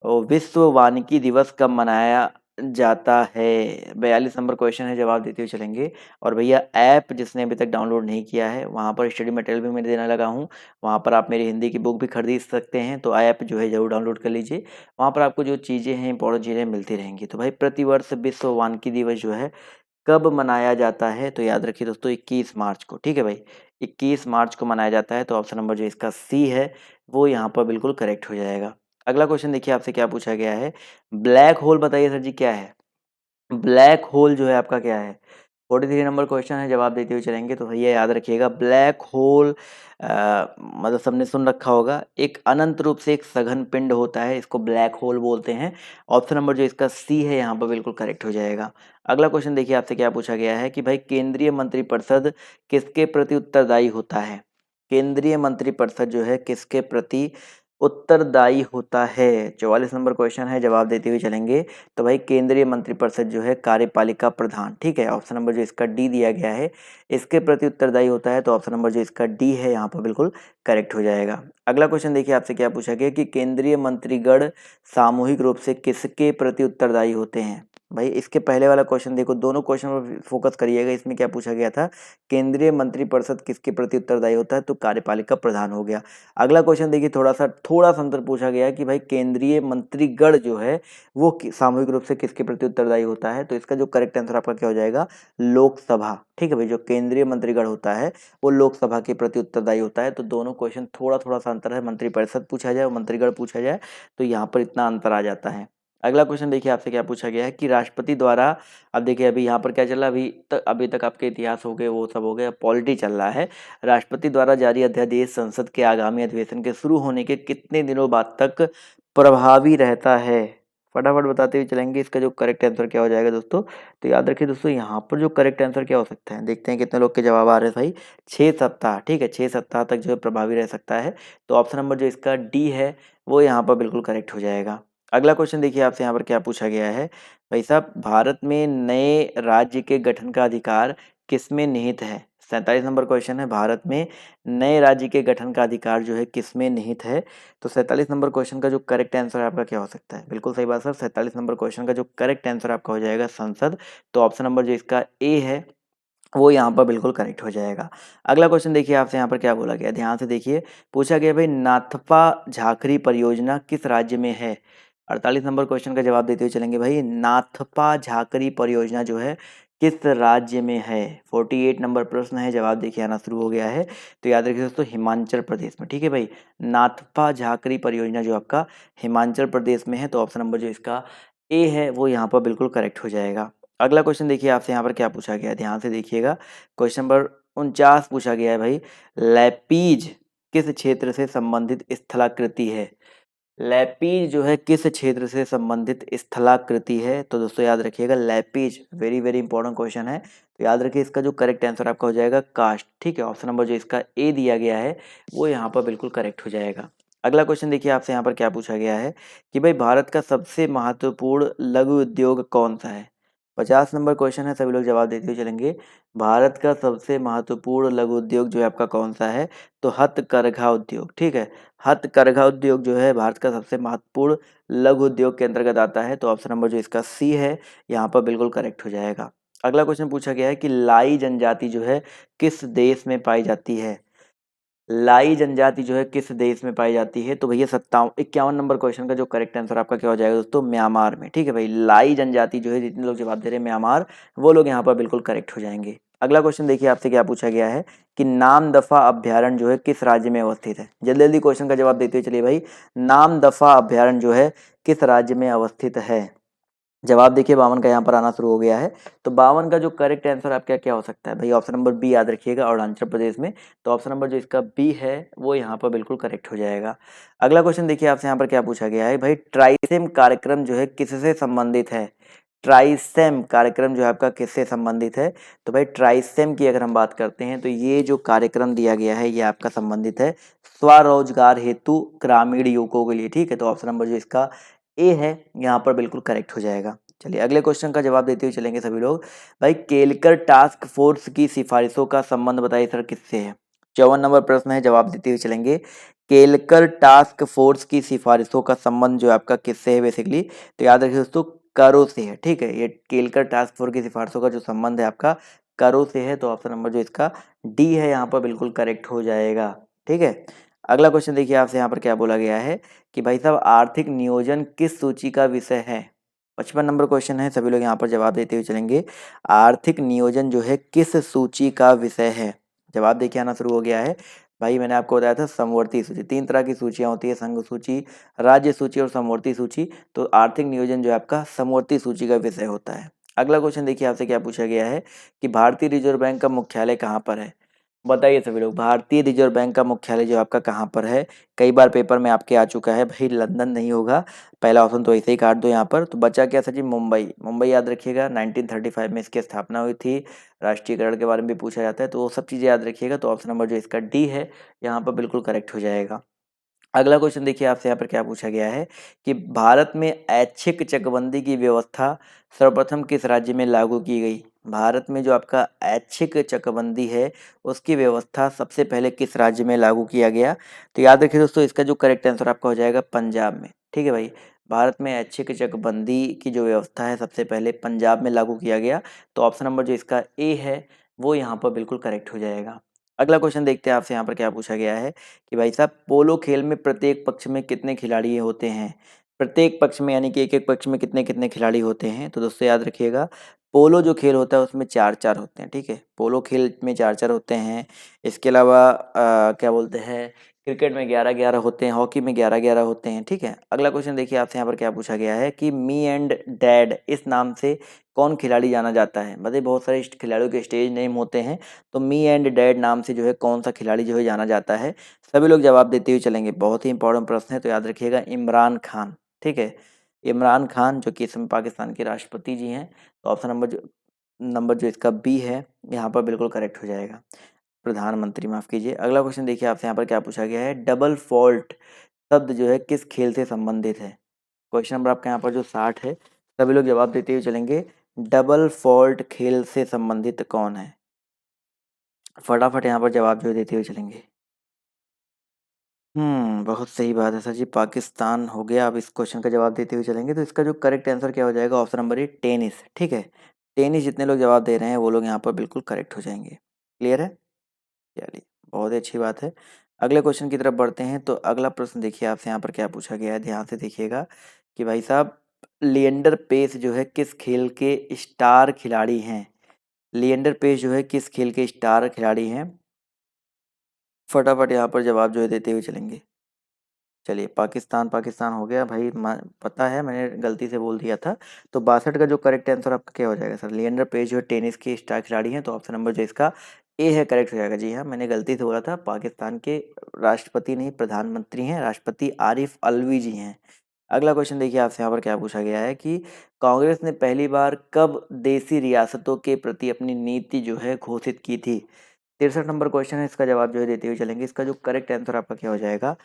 विश्व वानिकी दिवस कब मनाया जाता है। 42 नंबर क्वेश्चन है, जवाब देते हुए चलेंगे। और भैया ऐप जिसने अभी तक डाउनलोड नहीं किया है, वहाँ पर स्टडी मटेरियल भी मैं देने लगा हूँ, वहाँ पर आप मेरी हिंदी की बुक भी खरीद सकते हैं। तो ऐप जो है ज़रूर डाउनलोड कर लीजिए, वहाँ पर आपको जो चीज़ें हैं, इंपॉर्टेंट चीज़ें मिलती रहेंगी। तो भाई प्रतिवर्ष विश्व वानिकी दिवस जो है कब मनाया जाता है, तो याद रखिए दोस्तों 21 मार्च को, ठीक है भाई, 21 मार्च को मनाया जाता है। तो ऑप्शन नंबर जो इसका सी है वो यहाँ पर बिल्कुल करेक्ट हो जाएगा। अगला क्वेश्चन देखिए आपसे क्या पूछा गया है, ब्लैक होल बताइए सर जी क्या है। ब्लैक होल जो है आपका क्या है। 43 नंबर क्वेश्चन है, जवाब देते हुए चलेंगे। तो भैया याद रखिएगा, ब्लैक होल मतलब सबने सुन रखा होगा, एक अनंत रूप से एक सघन पिंड होता है, इसको ब्लैक होल बोलते हैं। ऑप्शन नंबर जो इसका सी है यहाँ पर बिल्कुल करेक्ट हो जाएगा। अगला क्वेश्चन देखिए आपसे क्या पूछा गया है कि भाई केंद्रीय मंत्रिपरिषद किसके प्रति उत्तरदायी होता है। केंद्रीय मंत्रिपरिषद जो है किसके प्रति उत्तरदायी होता है। 44 नंबर क्वेश्चन है, जवाब देते हुए चलेंगे। तो भाई केंद्रीय मंत्रिपरिषद जो है कार्यपालिका प्रधान, ठीक है, ऑप्शन नंबर जो इसका डी दिया गया है, इसके प्रति उत्तरदायी होता है। तो ऑप्शन नंबर जो इसका डी है यहाँ पर बिल्कुल करेक्ट हो जाएगा। अगला क्वेश्चन देखिए आपसे क्या पूछा गया कि केंद्रीय मंत्रीगण सामूहिक रूप से किसके प्रति उत्तरदायी होते हैं। भाई इसके पहले वाला क्वेश्चन देखो, दोनों क्वेश्चन पर फोकस करिएगा। इसमें क्या पूछा गया था, केंद्रीय मंत्रिपरिषद किसके प्रति उत्तरदायी होता है, तो कार्यपालिका प्रधान हो गया। अगला क्वेश्चन देखिए थोड़ा सा अंतर पूछा गया है कि भाई केंद्रीय मंत्रीगण जो है वो सामूहिक रूप से किसके प्रति उत्तरदायी होता है। तो इसका जो करेक्ट आंसर आपका क्या हो जाएगा, लोकसभा, ठीक है भाई, जो केंद्रीय मंत्रीगण होता है वो लोकसभा के प्रति उत्तरदायी होता है। तो दोनों क्वेश्चन थोड़ा थोड़ा सा अंतर है, मंत्रिपरिषद पूछा जाए और मंत्रीगण पूछा जाए तो यहाँ पर इतना अंतर आ जाता है। अगला क्वेश्चन देखिए आपसे क्या पूछा गया है कि राष्ट्रपति द्वारा, अब देखिए अभी यहाँ पर क्या चल रहा है, अभी तक आपके इतिहास हो गए, वो सब हो गया, पॉलिटी चल रहा है। राष्ट्रपति द्वारा जारी अध्यादेश संसद के आगामी अधिवेशन के शुरू होने के कितने दिनों बाद तक प्रभावी रहता है। फटाफट बताते हुए चलेंगे, इसका जो करेक्ट आंसर क्या हो जाएगा दोस्तों। तो याद रखिए दोस्तों, यहाँ पर जो करेक्ट आंसर क्या हो सकता है, देखते हैं कितने लोग के जवाब आ रहे हैं भाई। 6 सप्ताह, ठीक है, 6 सप्ताह तक जो है प्रभावी रह सकता है। तो ऑप्शन नंबर जो इसका डी है वो यहाँ पर बिल्कुल करेक्ट हो जाएगा। अगला क्वेश्चन देखिए आपसे यहाँ पर क्या पूछा गया है, भाई साहब भारत में नए राज्य के गठन का अधिकार किसमें निहित है। 47 नंबर क्वेश्चन है, भारत में नए राज्य के गठन का अधिकार जो है किसमें निहित है? तो 47 नंबर क्वेश्चन का जो करेक्ट आंसर आपका क्या हो सकता है? बिल्कुल सही बात सर, 47 नंबर क्वेश्चन का जो करेक्ट आंसर आपका हो जाएगा संसद। तो ऑप्शन नंबर जो इसका ए है वो यहाँ पर बिल्कुल करेक्ट हो जाएगा। अगला क्वेश्चन देखिए आपसे यहाँ पर क्या बोला गया, ध्यान से देखिए। पूछा गया भाई नाथपा झाकरी परियोजना किस राज्य में है? 48 नंबर क्वेश्चन का जवाब देते हुए चलेंगे भाई, नाथपा झाकरी परियोजना जो है किस राज्य में है? 48 नंबर प्रश्न है, जवाब देखिए आना शुरू हो गया है। तो याद रखिए दोस्तों, हिमाचल प्रदेश में, ठीक है भाई। नाथपा झाकरी परियोजना जो आपका हिमाचल प्रदेश में है, तो ऑप्शन नंबर जो इसका ए है वो यहाँ पर बिल्कुल करेक्ट हो जाएगा। अगला क्वेश्चन देखिए आपसे यहाँ पर क्या पूछा गया है, ध्यान से देखिएगा। क्वेश्चन नंबर 49 पूछा गया है भाई, लैपीज किस क्षेत्र से संबंधित स्थलाकृति है? लैपीज जो है किस क्षेत्र से संबंधित स्थलाकृति है? तो दोस्तों याद रखिएगा, lapies very very important question है। तो याद रखिए इसका जो करेक्ट आंसर आपका हो जाएगा कास्ट, ठीक है। ऑप्शन नंबर जो इसका ए दिया गया है वो यहाँ पर बिल्कुल करेक्ट हो जाएगा। अगला क्वेश्चन देखिए आपसे यहाँ पर क्या पूछा गया है कि भाई भारत का सबसे महत्वपूर्ण लघु उद्योग कौन सा है? 50 नंबर क्वेश्चन है, सभी लोग जवाब देते हुए चलेंगे। भारत का सबसे महत्वपूर्ण लघु उद्योग जो है आपका कौन सा है? तो हथकरघा उद्योग, ठीक है। हथकरघा उद्योग जो है भारत का सबसे महत्वपूर्ण लघु उद्योग के अंतर्गत आता है। तो ऑप्शन नंबर जो इसका सी है यहाँ पर बिल्कुल करेक्ट हो जाएगा। अगला क्वेश्चन पूछा गया है कि लाई जनजाति जो है किस देश में पाई जाती है? लाई जनजाति जो है किस देश में पाई जाती है? तो भैया 51 नंबर क्वेश्चन का जो करेक्ट आंसर आपका क्या हो जाएगा दोस्तों? म्यांमार में, ठीक है भाई। लाई जनजाति जो है, जितने लोग जवाब दे रहे हैं म्यांमार, वो लोग यहाँ पर बिल्कुल करेक्ट हो जाएंगे। अगला क्वेश्चन देखिए आपसे क्या पूछा गया है कि नामदफा अभ्यारण्य जो है किस राज्य में अवस्थित है? जल्दी जल्दी क्वेश्चन का जवाब देते हुए चलिए भाई, नामदफा अभ्यारण्य जो है किस राज्य में अवस्थित है? जवाब देखिए 52 का यहाँ पर आना शुरू हो गया है। तो 52 का जो करेक्ट आंसर आपका क्या हो सकता है भाई? ऑप्शन नंबर बी याद रखिएगा, अरुणाचल प्रदेश में। तो ऑप्शन नंबर जो इसका बी है वो यहाँ पर बिल्कुल करेक्ट हो जाएगा। अगला क्वेश्चन देखिए आपसे यहाँ पर क्या पूछा गया है भाई, ट्राइसेम कार्यक्रम जो है किससे संबंधित है? ट्राइसेम कार्यक्रम जो है आपका किससे संबंधित है? तो भाई ट्राइसेम की अगर हम बात करते हैं तो ये जो कार्यक्रम दिया गया है ये आपका संबंधित है स्वरोजगार हेतु ग्रामीण युवकों के लिए, ठीक है। तो ऑप्शन नंबर जो इसका ए है यहाँ पर बिल्कुल करेक्ट हो जाएगा। चलिए अगले क्वेश्चन का जवाब देते हुए चलेंगे सभी लोग। भाई केलकर टास्क फोर्स की सिफारिशों का संबंध बताइए सर किससे है? 54 नंबर प्रश्न है, जवाब देते हुए चलेंगे। केलकर टास्क फोर्स की सिफारिशों का संबंध जो आपका किससे है बेसिकली? तो याद रखिए दोस्तों, करो से है, ठीक है। ये केलकर टास्क फोर्स की सिफारिशों का जो संबंध है आपका करो से है। तो ऑप्शन नंबर जो इसका डी है यहाँ पर बिल्कुल करेक्ट हो जाएगा, ठीक है। अगला क्वेश्चन देखिए आपसे यहाँ पर क्या बोला गया है कि भाई साहब आर्थिक नियोजन किस सूची का विषय है? 55 नंबर क्वेश्चन है, सभी लोग यहाँ पर जवाब देते हुए चलेंगे। आर्थिक नियोजन जो है किस सूची का विषय है? जवाब देखिए आना शुरू हो गया है। भाई मैंने आपको बताया था समवर्ती सूची, 3 तरह की सूचियां होती है, संघ सूची, राज्य सूची और समवर्ती सूची। तो आर्थिक नियोजन जो है आपका समवर्ती सूची का विषय होता है। अगला क्वेश्चन देखिए आपसे क्या पूछा गया है कि भारतीय रिजर्व बैंक का मुख्यालय कहाँ पर है? बताइए सभी लोग, भारतीय रिजर्व बैंक का मुख्यालय जो आपका कहाँ पर है? कई बार पेपर में आपके आ चुका है भाई, लंदन नहीं होगा। पहला ऑप्शन तो ऐसे ही काट दो यहाँ पर। तो बचा क्या सचिन? मुंबई। मुंबई याद रखिएगा, 1935 में इसकी स्थापना हुई थी। राष्ट्रीयकरण के बारे में भी पूछा जाता है, तो वो सब चीज़ें याद रखिएगा। तो ऑप्शन नंबर जो इसका डी है यहाँ पर बिल्कुल करेक्ट हो जाएगा। अगला क्वेश्चन देखिए आपसे यहाँ पर क्या पूछा गया है कि भारत में ऐच्छिक चकबंदी की व्यवस्था सर्वप्रथम किस राज्य में लागू की गई? भारत में जो आपका ऐच्छिक चकबंदी है उसकी व्यवस्था सबसे पहले किस राज्य में लागू किया गया? तो याद रखिए दोस्तों, इसका जो करेक्ट आंसर आपका हो जाएगा पंजाब में, ठीक है भाई। भारत में ऐच्छिक चकबंदी की जो व्यवस्था है सबसे पहले पंजाब में लागू किया गया। तो ऑप्शन नंबर जो इसका ए है वो यहाँ पर बिल्कुल करेक्ट हो जाएगा। अगला क्वेश्चन देखते हैं आपसे यहाँ पर क्या पूछा गया है कि भाई साहब पोलो खेल में प्रत्येक पक्ष में कितने खिलाड़ी होते हैं? प्रत्येक पक्ष में यानी कि एक एक पक्ष में कितने कितने खिलाड़ी होते हैं? तो दोस्तों याद रखिएगा, पोलो जो खेल होता है उसमें चार चार होते हैं, ठीक है। पोलो खेल में चार चार होते हैं। इसके अलावा क्या बोलते हैं, क्रिकेट में 11-11 होते हैं, हॉकी में 11-11 होते हैं, ठीक है। अगला क्वेश्चन देखिए आपसे यहाँ पर क्या पूछा गया है कि मी एंड डैड इस नाम से कौन खिलाड़ी जाना जाता है? मतलब बहुत सारे खिलाड़ियों के स्टेज नेम होते हैं, तो मी एंड डैड नाम से जो है कौन सा खिलाड़ी जो है जाना जाता है? सभी लोग जवाब देते हुए चलेंगे, बहुत ही इंपॉर्टेंट प्रश्न है। तो याद रखिएगा इमरान खान, ठीक है। इमरान खान जो कि इस समय पाकिस्तान के राष्ट्रपति जी हैं। तो ऑप्शन नंबर जो इसका बी है यहाँ पर बिल्कुल करेक्ट हो जाएगा, प्रधानमंत्री, माफ कीजिए। अगला क्वेश्चन देखिए आपसे यहाँ पर क्या पूछा गया है, डबल फॉल्ट शब्द जो है किस खेल से संबंधित है? क्वेश्चन नंबर आपका यहाँ पर जो 60 है, सभी लोग जवाब देते हुए चलेंगे। डबल फॉल्ट खेल से संबंधित कौन है? फटाफट यहाँ पर जवाब जो है देते हुए चलेंगे। बहुत सही बात है सर जी, पाकिस्तान हो गया। अब इस क्वेश्चन का जवाब देते हुए चलेंगे, तो इसका जो करेक्ट आंसर क्या हो जाएगा, ऑप्शन नंबर ए टेनिस। ठीक है, टेनिस जितने लोग जवाब दे रहे हैं वो लोग यहाँ पर बिल्कुल करेक्ट हो जाएंगे। क्लियर है? चलिए, बहुत ही अच्छी बात है। अगले क्वेश्चन की तरफ बढ़ते हैं। तो अगला प्रश्न देखिए आपसे यहाँ पर क्या पूछा गया है, ध्यान से देखिएगा कि भाई साहब, लिएंडर पेस जो है किस खेल के स्टार खिलाड़ी हैं? लिएंडर पेस जो है किस खेल के स्टार खिलाड़ी हैं? फटाफट यहाँ पर जवाब जो है देते हुए चलेंगे। चलिए, पाकिस्तान पाकिस्तान हो गया भाई, पता है मैंने गलती से बोल दिया था। तो 62 का जो करेक्ट आंसर आपका क्या हो जाएगा सर? लिएंडर पेज जो है टेनिस के स्टार खिलाड़ी हैं, तो ऑप्शन नंबर जो इसका ए है करेक्ट हो जाएगा। जी हाँ, मैंने गलती से बोला था, पाकिस्तान के राष्ट्रपति नहीं प्रधानमंत्री हैं, राष्ट्रपति आरिफ अलवी जी हैं। अगला क्वेश्चन देखिए आपसे यहाँ पर क्या पूछा गया है कि कांग्रेस ने पहली बार कब देसी रियासतों के प्रति अपनी नीति जो है घोषित की थी? 63 नंबर क्वेश्चन है, इसका जवाब जो है देते हुए चलेंगे। इसका जो करेक्ट आंसर आपका क्या हो जाएगा?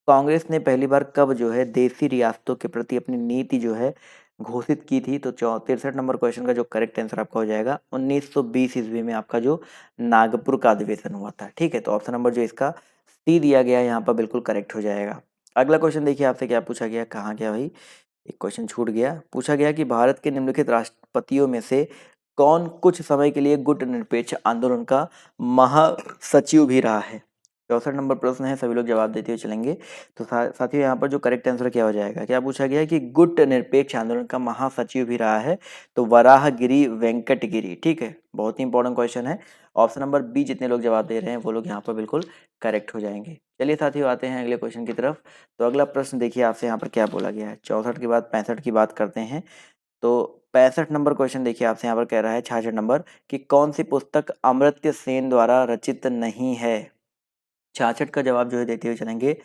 कांग्रेस ने पहली बार कब जो है देसी रियासतों के प्रति अपनी नीति जो है घोषित की थी? तो 63 नंबर क्वेश्चन का जो करेक्ट आंसर आपका हो जाएगा 1920 ईस्वी में आपका जो नागपुर का अधिवेशन हुआ था। ठीक है, तो ऑप्शन नंबर जो इसका सी दिया गया है यहाँ पर बिल्कुल करेक्ट हो जाएगा। अगला क्वेश्चन देखिए आपसे क्या पूछा गया, कहाँ गया भाई, एक क्वेश्चन छूट गया। पूछा गया कि भारत के निम्नलिखित राष्ट्रपतियों में से कौन कुछ समय के लिए गुट निरपेक्ष आंदोलन का महासचिव भी रहा है? 64 नंबर प्रश्न है, सभी लोग जवाब देते हुए चलेंगे। तो साथियों यहाँ पर जो करेक्ट आंसर क्या हो जाएगा, क्या पूछा गया है कि गुट निरपेक्ष आंदोलन का महासचिव भी रहा है? तो वराहगिरी वेंकटगिरी। ठीक है, बहुत ही इंपॉर्टेंट क्वेश्चन है। ऑप्शन नंबर बी जितने लोग जवाब दे रहे हैं वो लोग यहाँ पर बिल्कुल करेक्ट हो जाएंगे। चलिए साथियों, आते हैं अगले क्वेश्चन की तरफ। तो अगला प्रश्न देखिए आपसे यहाँ पर क्या बोला गया है, 64 के बाद 65 की बात करते हैं। तो 65 नंबर क्वेश्चन देखिए आपसे यहाँ पर कह रहा है, 66 नंबर, कि कौन सी पुस्तक अमर्त्य सेन द्वारा रचित नहीं है? 66 का जवाब जो है देते हुए चलेंगे।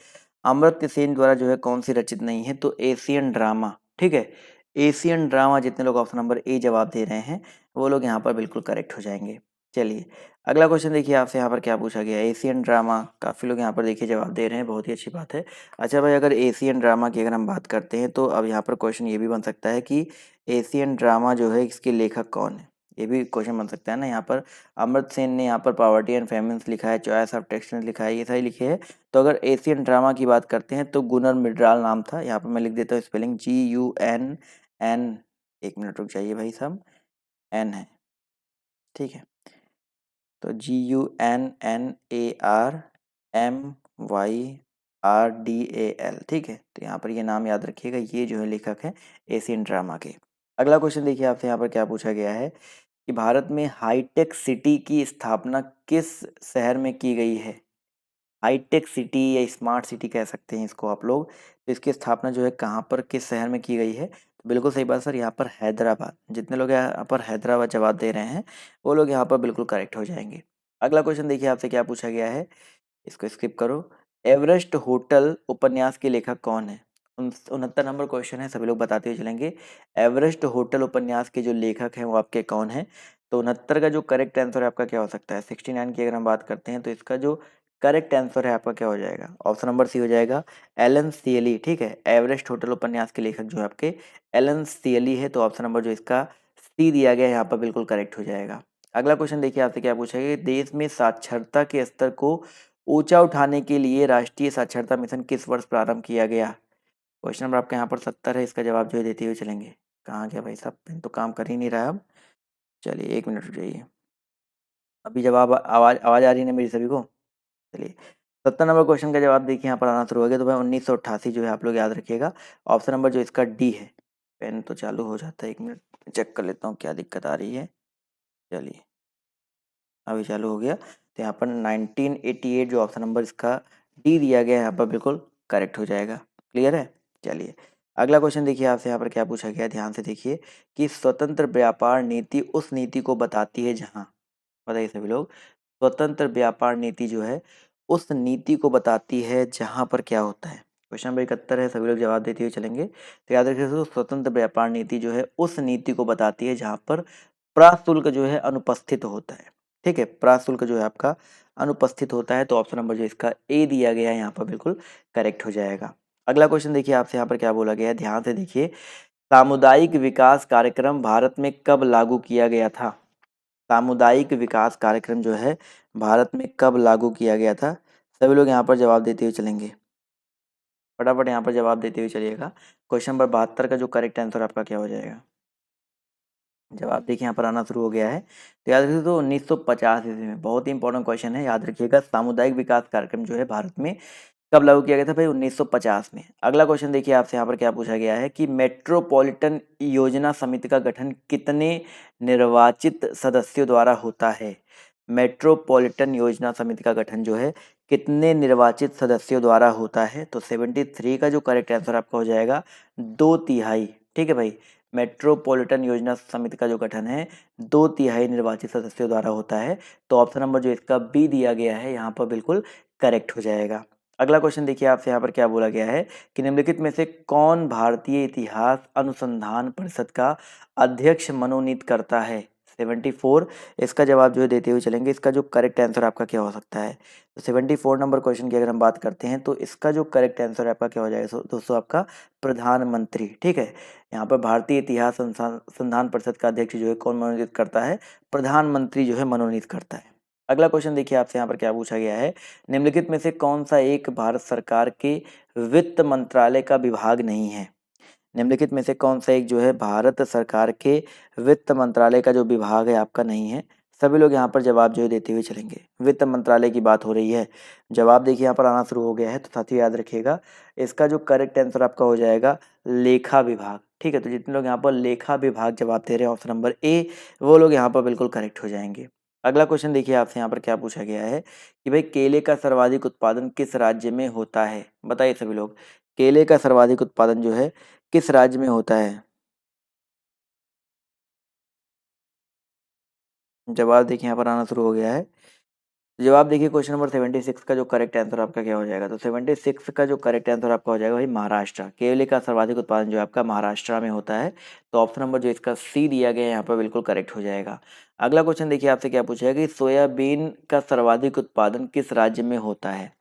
अमर्त्य सेन द्वारा जो है कौन सी रचित नहीं है? तो एशियन ड्रामा। ठीक है, एशियन ड्रामा जितने लोग ऑप्शन नंबर ए जवाब दे रहे हैं वो लोग यहाँ पर बिल्कुल करेक्ट हो जाएंगे। चलिए, अगला क्वेश्चन देखिए आपसे यहाँ पर क्या पूछा गया है, एशियन ड्रामा, काफ़ी लोग यहाँ पर देखिए जवाब दे रहे हैं, बहुत ही अच्छी बात है। अच्छा भाई, अगर एशियन ड्रामा की अगर हम बात करते हैं तो अब यहाँ पर क्वेश्चन ये भी बन सकता है कि एशियन ड्रामा जो है इसके लेखक कौन है? ये भी क्वेश्चन बन सकता है ना। यहाँ पर अमर्त्य सेन ने यहाँ पर पॉवर्टी एंड फेमिन्स लिखा है, चॉइस ऑफ टेक्स्ट ने लिखा है, ये सारी लिखे है। तो अगर एशियन ड्रामा की बात करते हैं तो गुनर मिड्राल नाम था। यहाँ पर मैं लिख देता हूँ स्पेलिंग, GUNN, एक मिनट रुक जाइए भाई साहब, एन है, ठीक है। तो GUNNARMYRDAL, ठीक है। तो यहाँ पर ये नाम याद रखिएगा, ये जो है लेखक है एशियन ड्रामा के। अगला क्वेश्चन देखिए आपसे यहाँ पर क्या पूछा गया है कि भारत में हाईटेक सिटी की स्थापना किस शहर में की गई है? हाईटेक सिटी या स्मार्ट सिटी कह सकते हैं इसको आप लोग। तो इसकी स्थापना जो है कहाँ पर, किस शहर में की गई है? तो बिल्कुल सही बात सर, यहाँ पर हैदराबाद। जितने लोग यहाँ पर हैदराबाद जवाब दे रहे हैं वो लोग यहाँ पर बिल्कुल करेक्ट हो जाएंगे। अगला क्वेश्चन देखिए आपसे क्या पूछा गया है, इसको स्किप करो। एवरेस्ट होटल उपन्यास के लेखक कौन है? 69 नंबर क्वेश्चन है, सभी लोग बताते हुए चलेंगे। एवरेस्ट होटल उपन्यास के जो लेखक हैं वो आपके कौन है? तो 69 का जो करेक्ट आंसर है आपका क्या हो सकता है? 69 की अगर हम बात करते हैं तो इसका जो करेक्ट आंसर है आपका क्या हो जाएगा? ऑप्शन नंबर सी हो जाएगा, एलन सियली। ठीक है, एवरेस्ट होटल उपन्यास के लेखक जो है आपके एलन सियली है। तो ऑप्शन नंबर जो इसका सी दिया गया है यहाँ पर बिल्कुल करेक्ट हो जाएगा। अगला क्वेश्चन देखिए आपसे क्या पूछा गया, देश में साक्षरता के स्तर को ऊंचा उठाने के लिए राष्ट्रीय साक्षरता मिशन किस वर्ष प्रारंभ किया गया? क्वेश्चन नंबर आपका यहाँ पर 70 है, इसका जवाब जो है देते हुए चलेंगे। कहाँ गया भाई साहब, पेन तो काम कर ही नहीं रहा है अब। चलिए, एक मिनट रुक जाइए, अभी जवाब आवाज़ आवाज़ आ रही है ना मेरी सभी को? चलिए, 70 नंबर क्वेश्चन का जवाब देखिए यहाँ पर आना शुरू हो गया। तो भाई 1988 जो है आप लोग याद रखिएगा। ऑप्शन नंबर जो इसका डी है। पेन तो चालू हो जाता है, एक मिनट चेक कर लेता हूँ क्या दिक्कत आ रही है। चलिए, अभी चालू हो गया। तो यहाँ पर 1988 जो ऑप्शन नंबर इसका डी दिया गया है यहाँ पर बिल्कुल करेक्ट हो जाएगा। क्लियर है? चलिए, अगला क्वेश्चन देखिए आपसे यहाँ पर क्या पूछा गया है, ध्यान से देखिए कि स्वतंत्र व्यापार नीति उस नीति को बताती है जहाँ, बताइए सभी लोग, स्वतंत्र व्यापार नीति जो है उस नीति को बताती है जहाँ पर क्या होता है? क्वेश्चन नंबर 71 है, सभी लोग जवाब देते हुए चलेंगे। तो याद रखिए दोस्तों, स्वतंत्र व्यापार नीति जो है उस नीति को बताती है जहाँ पर प्राशुल्क जो है अनुपस्थित होता है। ठीक है, प्राशुल्क जो है आपका अनुपस्थित होता है। तो ऑप्शन नंबर जो इसका ए दिया गया है यहाँ पर बिल्कुल करेक्ट हो जाएगा। अगला क्वेश्चन देखिए आपसे यहाँ पर क्या बोला गया है, ध्यान से देखिए। सामुदायिक विकास कार्यक्रम भारत में कब लागू किया गया था? सामुदायिक विकास कार्यक्रम जो है भारत में कब लागू किया गया था? सभी लोग यहाँ पर जवाब देते हुए चलेंगे, फटाफट यहाँ पर जवाब देते हुए चलिएगा। क्वेश्चन नंबर 72 का जो करेक्ट आंसर आपका क्या हो जाएगा? जवाब देखिए यहाँ पर आना शुरू हो गया है। तो याद रखिए, तो 1950 ईस्वी में, बहुत ही इंपॉर्टेंट क्वेश्चन है, याद रखिएगा। सामुदायिक विकास कार्यक्रम जो है भारत में कब लागू किया गया था भाई? 1950 में। अगला क्वेश्चन देखिए आपसे यहाँ पर क्या पूछा गया है कि मेट्रोपॉलिटन योजना समिति का गठन कितने निर्वाचित सदस्यों द्वारा होता है? मेट्रोपॉलिटन योजना समिति का गठन जो है कितने निर्वाचित सदस्यों द्वारा होता है? तो 73 का जो करेक्ट आंसर आपका हो जाएगा 2/3। ठीक है भाई, मेट्रोपॉलिटन योजना समिति का जो गठन है 2/3 निर्वाचित सदस्यों द्वारा होता है। तो ऑप्शन नंबर जो इसका बी दिया गया है यहाँ पर बिल्कुल करेक्ट हो जाएगा। अगला क्वेश्चन देखिए आपसे यहाँ पर क्या बोला गया है कि निम्नलिखित में से कौन भारतीय इतिहास अनुसंधान परिषद का अध्यक्ष मनोनीत करता है? 74। इसका जवाब जो है देते हुए चलेंगे। इसका जो करेक्ट आंसर आपका क्या हो सकता है? तो 74 नंबर क्वेश्चन की अगर हम बात करते हैं तो इसका जो करेक्ट आंसर आपका क्या हो जाएगा दोस्तों? आपका प्रधानमंत्री। ठीक है, यहाँ पर भारतीय इतिहास अनुसंधान परिषद का अध्यक्ष जो है कौन मनोनीत करता है? प्रधानमंत्री जो है मनोनीत करता है। अगला क्वेश्चन देखिए आपसे यहाँ पर क्या पूछा गया है, निम्नलिखित में से कौन सा एक भारत सरकार के वित्त मंत्रालय का विभाग नहीं है? निम्नलिखित में से कौन सा एक जो है भारत सरकार के वित्त मंत्रालय का जो विभाग है आपका नहीं है? सभी लोग यहाँ पर जवाब जो है देते हुए चलेंगे। वित्त मंत्रालय की बात हो रही है, जवाब देखिए यहाँ पर आना शुरू हो गया है। तो साथियों याद रखिएगा, इसका जो करेक्ट आंसर आपका हो जाएगा लेखा विभाग। ठीक है, तो जितने लोग यहाँ पर लेखा विभाग जवाब दे रहे हैं ऑप्शन नंबर ए, वो लोग यहाँ पर बिल्कुल करेक्ट हो जाएंगे। अगला क्वेश्चन देखिए आपसे यहाँ पर क्या पूछा गया है कि भाई केले का सर्वाधिक उत्पादन किस राज्य में होता है? बताइए सभी लोग, केले का सर्वाधिक उत्पादन जो है किस राज्य में होता है? जवाब देखिए यहाँ पर आना शुरू हो गया है। जवाब देखिए क्वेश्चन नंबर 76 का जो करेक्ट आंसर आपका क्या हो जाएगा? तो 76 का जो करेक्ट आंसर आपका हो जाएगा भाई महाराष्ट्र। केले का सर्वाधिक उत्पादन जो है आपका महाराष्ट्र में होता है। तो ऑप्शन नंबर जो इसका सी दिया गया है यहाँ पर बिल्कुल करेक्ट हो जाएगा। अगला क्वेश्चन देखिए आपसे क्या पूछा है कि सोयाबीन का सर्वाधिक उत्पादन किस राज्य में होता है?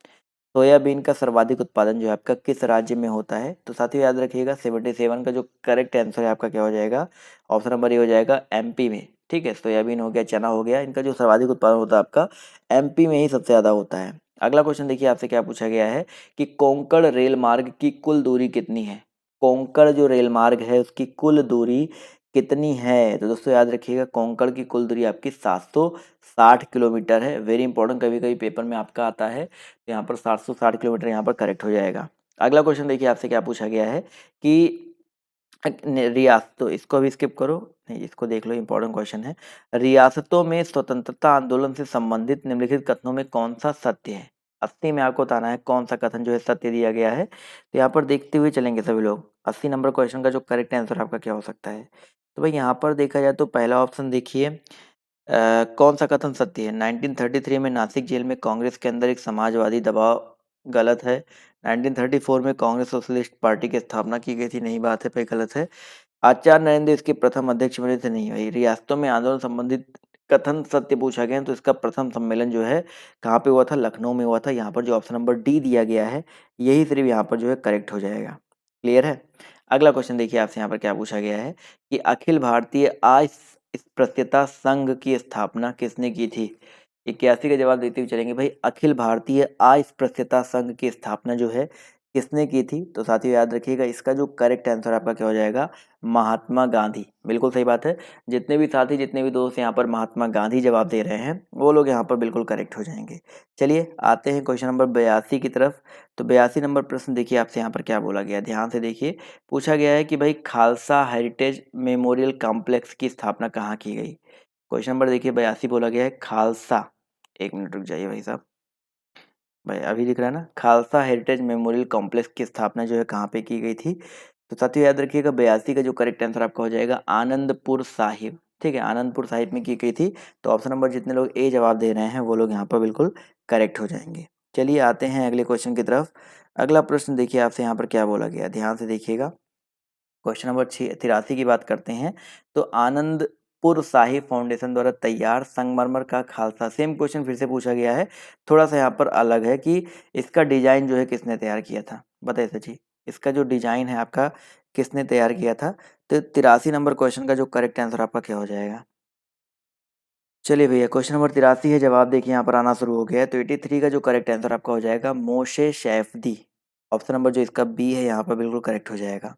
सोयाबीन का सर्वाधिक उत्पादन जो है आपका किस राज्य में होता है? तो साथियों याद रखिएगा 77 का जो करेक्ट आंसर है आपका क्या हो जाएगा? ऑप्शन नंबर ए हो जाएगा एमपी में। ठीक है, सोयाबीन हो गया, चना हो गया, इनका जो सर्वाधिक उत्पादन होता है आपका एमपी में ही सबसे ज़्यादा होता है। अगला क्वेश्चन देखिए आपसे क्या पूछा गया है कि कोंकण रेल मार्ग की कुल दूरी कितनी है? कोंकण जो रेल मार्ग है उसकी कुल दूरी कितनी है? तो दोस्तों याद रखिएगा, कोंकण की कुल दूरी आपकी 760 किलोमीटर है। वेरी इंपॉर्टेंट, कभी कभी पेपर में आपका आता है, तो यहाँ पर 760 किलोमीटर यहाँ पर करेक्ट हो जाएगा। अगला क्वेश्चन देखिए आपसे क्या पूछा गया है कि रियासतों, इसको भी स्किप करो, नहीं इसको देख लो, इंपॉर्टेंट क्वेश्चन है। रियासतों में स्वतंत्रता आंदोलन से संबंधित निम्नलिखित कथनों में कौन सा सत्य है? 80 में आपको बताना है कौन सा कथन जो है सत्य दिया गया है। तो यहाँ पर देखते हुए चलेंगे सभी लोग। 80 नंबर क्वेश्चन का जो करेक्ट आंसर आपका क्या हो सकता है? तो भाई यहाँ पर देखा जाए तो पहला ऑप्शन देखिए, कौन सा कथन सत्य है? 1933 में नासिक जेल में कांग्रेस के अंदर एक समाजवादी दबाव, गलत है। 1934 में कांग्रेस सोशलिस्ट पार्टी की स्थापना की गई थी, नहीं बात है भाई, गलत है। आचार्य नरेंद्र इसके प्रथम अध्यक्ष बने थे, नहीं भाई। रियासतों में आंदोलन संबंधित कथन सत्य पूछा गया है, तो इसका प्रथम सम्मेलन जो है कहाँ पे हुआ था? लखनऊ में हुआ था। यहाँ पर जो ऑप्शन नंबर डी दिया गया है यही सिर्फ यहाँ पर जो है करेक्ट हो जाएगा। क्लियर है? अगला क्वेश्चन देखिए आपसे यहाँ पर क्या पूछा गया है कि अखिल भारतीय अस्पृश्यता संघ की स्थापना किसने की थी? 81 का जवाब देते हुए चलेंगे भाई, अखिल भारतीय अस्पृश्यता संघ की स्थापना जो है किसने की थी? तो साथियों याद रखिएगा, इसका जो करेक्ट आंसर आपका क्या हो जाएगा? महात्मा गांधी। बिल्कुल सही बात है। जितने भी साथी, जितने भी दोस्त यहाँ पर महात्मा गांधी जवाब दे रहे हैं वो लोग यहाँ पर बिल्कुल करेक्ट हो जाएंगे। चलिए आते हैं क्वेश्चन नंबर 82 की तरफ। तो 82 नंबर प्रश्न देखिए आपसे यहाँ पर क्या बोला गया, ध्यान से देखिए। पूछा गया है कि भाई खालसा हेरिटेज मेमोरियल कॉम्प्लेक्स की स्थापना कहाँ की गई? क्वेश्चन नंबर देखिए 82 बोला गया है खालसा, एक मिनट रुक जाइए भाई साहब, भाई अभी दिख रहा है ना, खालसा हेरिटेज मेमोरियल कॉम्प्लेक्स की स्थापना जो है कहाँ पे की गई थी? तो साथियों याद रखिएगा 82 का जो करेक्ट आंसर आपका हो जाएगा आनंदपुर साहिब। ठीक है, आनंदपुर साहिब में की गई थी। तो ऑप्शन नंबर जितने लोग ए जवाब दे रहे हैं वो लोग यहाँ पर बिल्कुल करेक्ट हो जाएंगे। चलिए आते हैं अगले क्वेश्चन की तरफ। अगला प्रश्न देखिए आपसे यहाँ पर क्या बोला गया, ध्यान से देखिएगा। क्वेश्चन नंबर 83 की बात करते हैं। तो आनंदपुर साहिब फाउंडेशन द्वारा तैयार संगमरमर का खालसा, सेम क्वेश्चन फिर से पूछा गया है, थोड़ा सा यहाँ पर अलग है कि इसका डिजाइन जो है किसने तैयार किया था? बताइए सची, इसका जो डिजाइन है आपका किसने तैयार किया था? तो 83 नंबर क्वेश्चन का जो करेक्ट आंसर आपका क्या हो जाएगा? चलिए भैया, क्वेश्चन नंबर 83 है, जवाब देखिए यहाँ पर आना शुरू हो गया है। तो 83 का जो करेक्ट आंसर आपका हो जाएगा मोशे शैफदी। ऑप्शन नंबर जो इसका बी है यहाँ पर बिल्कुल करेक्ट हो जाएगा।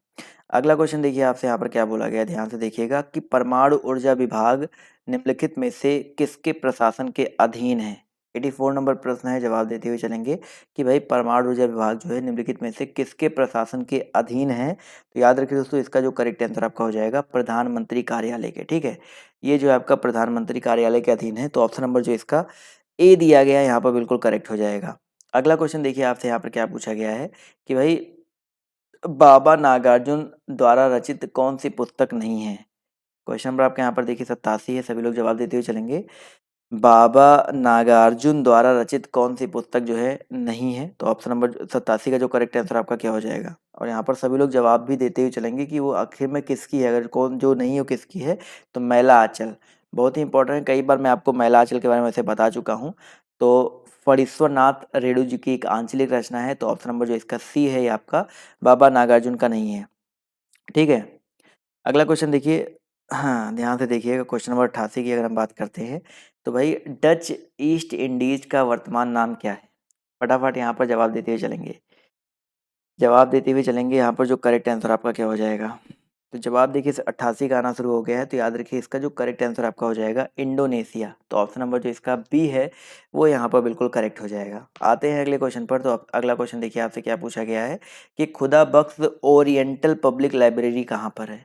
अगला क्वेश्चन देखिए आपसे यहाँ पर क्या बोला गया है, ध्यान से देखिएगा कि परमाणु ऊर्जा विभाग निम्नलिखित में से किसके प्रशासन के अधीन है। 84 नंबर प्रश्न है, जवाब देते हुए चलेंगे कि भाई परमाणु ऊर्जा विभाग जो है निम्नलिखित में से किसके प्रशासन के अधीन है। तो याद रखिए दोस्तों, इसका जो करेक्ट आंसर आपका हो जाएगा प्रधानमंत्री कार्यालय के। ठीक है, ये जो है आपका प्रधानमंत्री कार्यालय के अधीन है। तो ऑप्शन नंबर जो इसका ए दिया गया है यहाँ पर बिल्कुल करेक्ट हो जाएगा। अगला क्वेश्चन देखिए आपसे यहाँ पर क्या पूछा गया है कि भाई बाबा नागार्जुन द्वारा रचित कौन सी पुस्तक नहीं है। क्वेश्चन नंबर आपके यहाँ पर देखिए 87 है, सभी लोग जवाब देते हुए चलेंगे। बाबा नागार्जुन द्वारा रचित कौन सी पुस्तक जो है नहीं है। तो ऑप्शन नंबर 87 का जो करेक्ट आंसर आपका क्या हो जाएगा। और यहाँ पर सभी लोग जवाब भी देते हुए चलेंगे कि वो आखिर में किसकी है, अगर कौन जो नहीं हो किसकी है तो मैला आंचल। बहुत ही इंपॉर्टेंट है, कई बार मैं आपको मैला आंचल के बारे में वैसे बता चुका हूँ। तो फणीश्वरनाथ रेणु जी की एक आंचलिक रचना है। तो ऑप्शन नंबर जो इसका सी है ये आपका बाबा नागार्जुन का नहीं है। ठीक है, अगला क्वेश्चन देखिए। हाँ, ध्यान से देखिएगा, क्वेश्चन नंबर 88 की अगर हम बात करते हैं तो भाई डच ईस्ट इंडीज का वर्तमान नाम क्या है। फटाफट यहाँ पर जवाब देते हुए चलेंगे। जवाब देते हुए चलेंगे यहाँ पर जो करेक्ट आंसर आपका क्या हो जाएगा। तो जवाब देखिए 88 का आना शुरू हो गया है। तो याद रखिए इसका जो करेक्ट आंसर आपका हो जाएगा इंडोनेशिया। तो ऑप्शन नंबर जो इसका बी है वो यहाँ पर बिल्कुल करेक्ट हो जाएगा। आते हैं अगले क्वेश्चन पर। तो अगला क्वेश्चन देखिए आपसे क्या पूछा गया है कि खुदा बख्श ओरिएंटल पब्लिक लाइब्रेरी कहाँ पर है।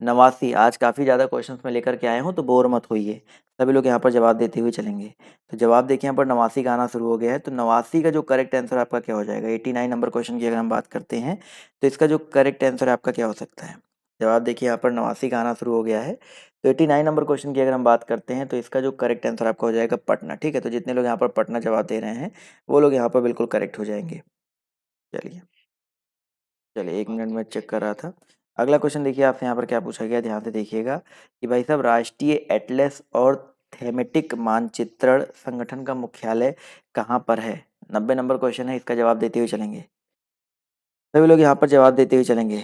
नवासी, आज काफ़ी ज़्यादा क्वेश्चंस मैं लेकर के आया हूँ तो बोर मत होइए, सभी लोग यहाँ पर जवाब देते हुए चलेंगे। तो जवाब देखिए यहाँ पर नवासी का आना शुरू हो गया है। तो नवासी का जो करेक्ट आंसर आपका क्या हो जाएगा। 89 नंबर क्वेश्चन की अगर हम बात करते हैं तो इसका जो करेक्ट आंसर आपका क्या हो सकता है। जवाब देखिए यहाँ पर नवासी का आना शुरू हो गया है। तो 89 नंबर क्वेश्चन की अगर हम बात करते हैं तो इसका जो करेक्ट आंसर आपका हो जाएगा पटना। ठीक है, तो जितने लोग यहाँ पर पटना जवाब दे रहे हैं वो लोग यहाँ पर बिल्कुल करेक्ट हो जाएंगे। चलिए चलिए, एक मिनट में चेक कर रहा था। अगला क्वेश्चन देखिए आपसे यहाँ पर क्या पूछा गया, ध्यान से देखिएगा कि भाई साहब राष्ट्रीय एटलस और थेमेटिक मानचित्रण संगठन का मुख्यालय कहाँ पर है। 90 नंबर क्वेश्चन है, इसका जवाब देते हुए चलेंगे। सभी लोग यहाँ पर जवाब देते हुए चलेंगे।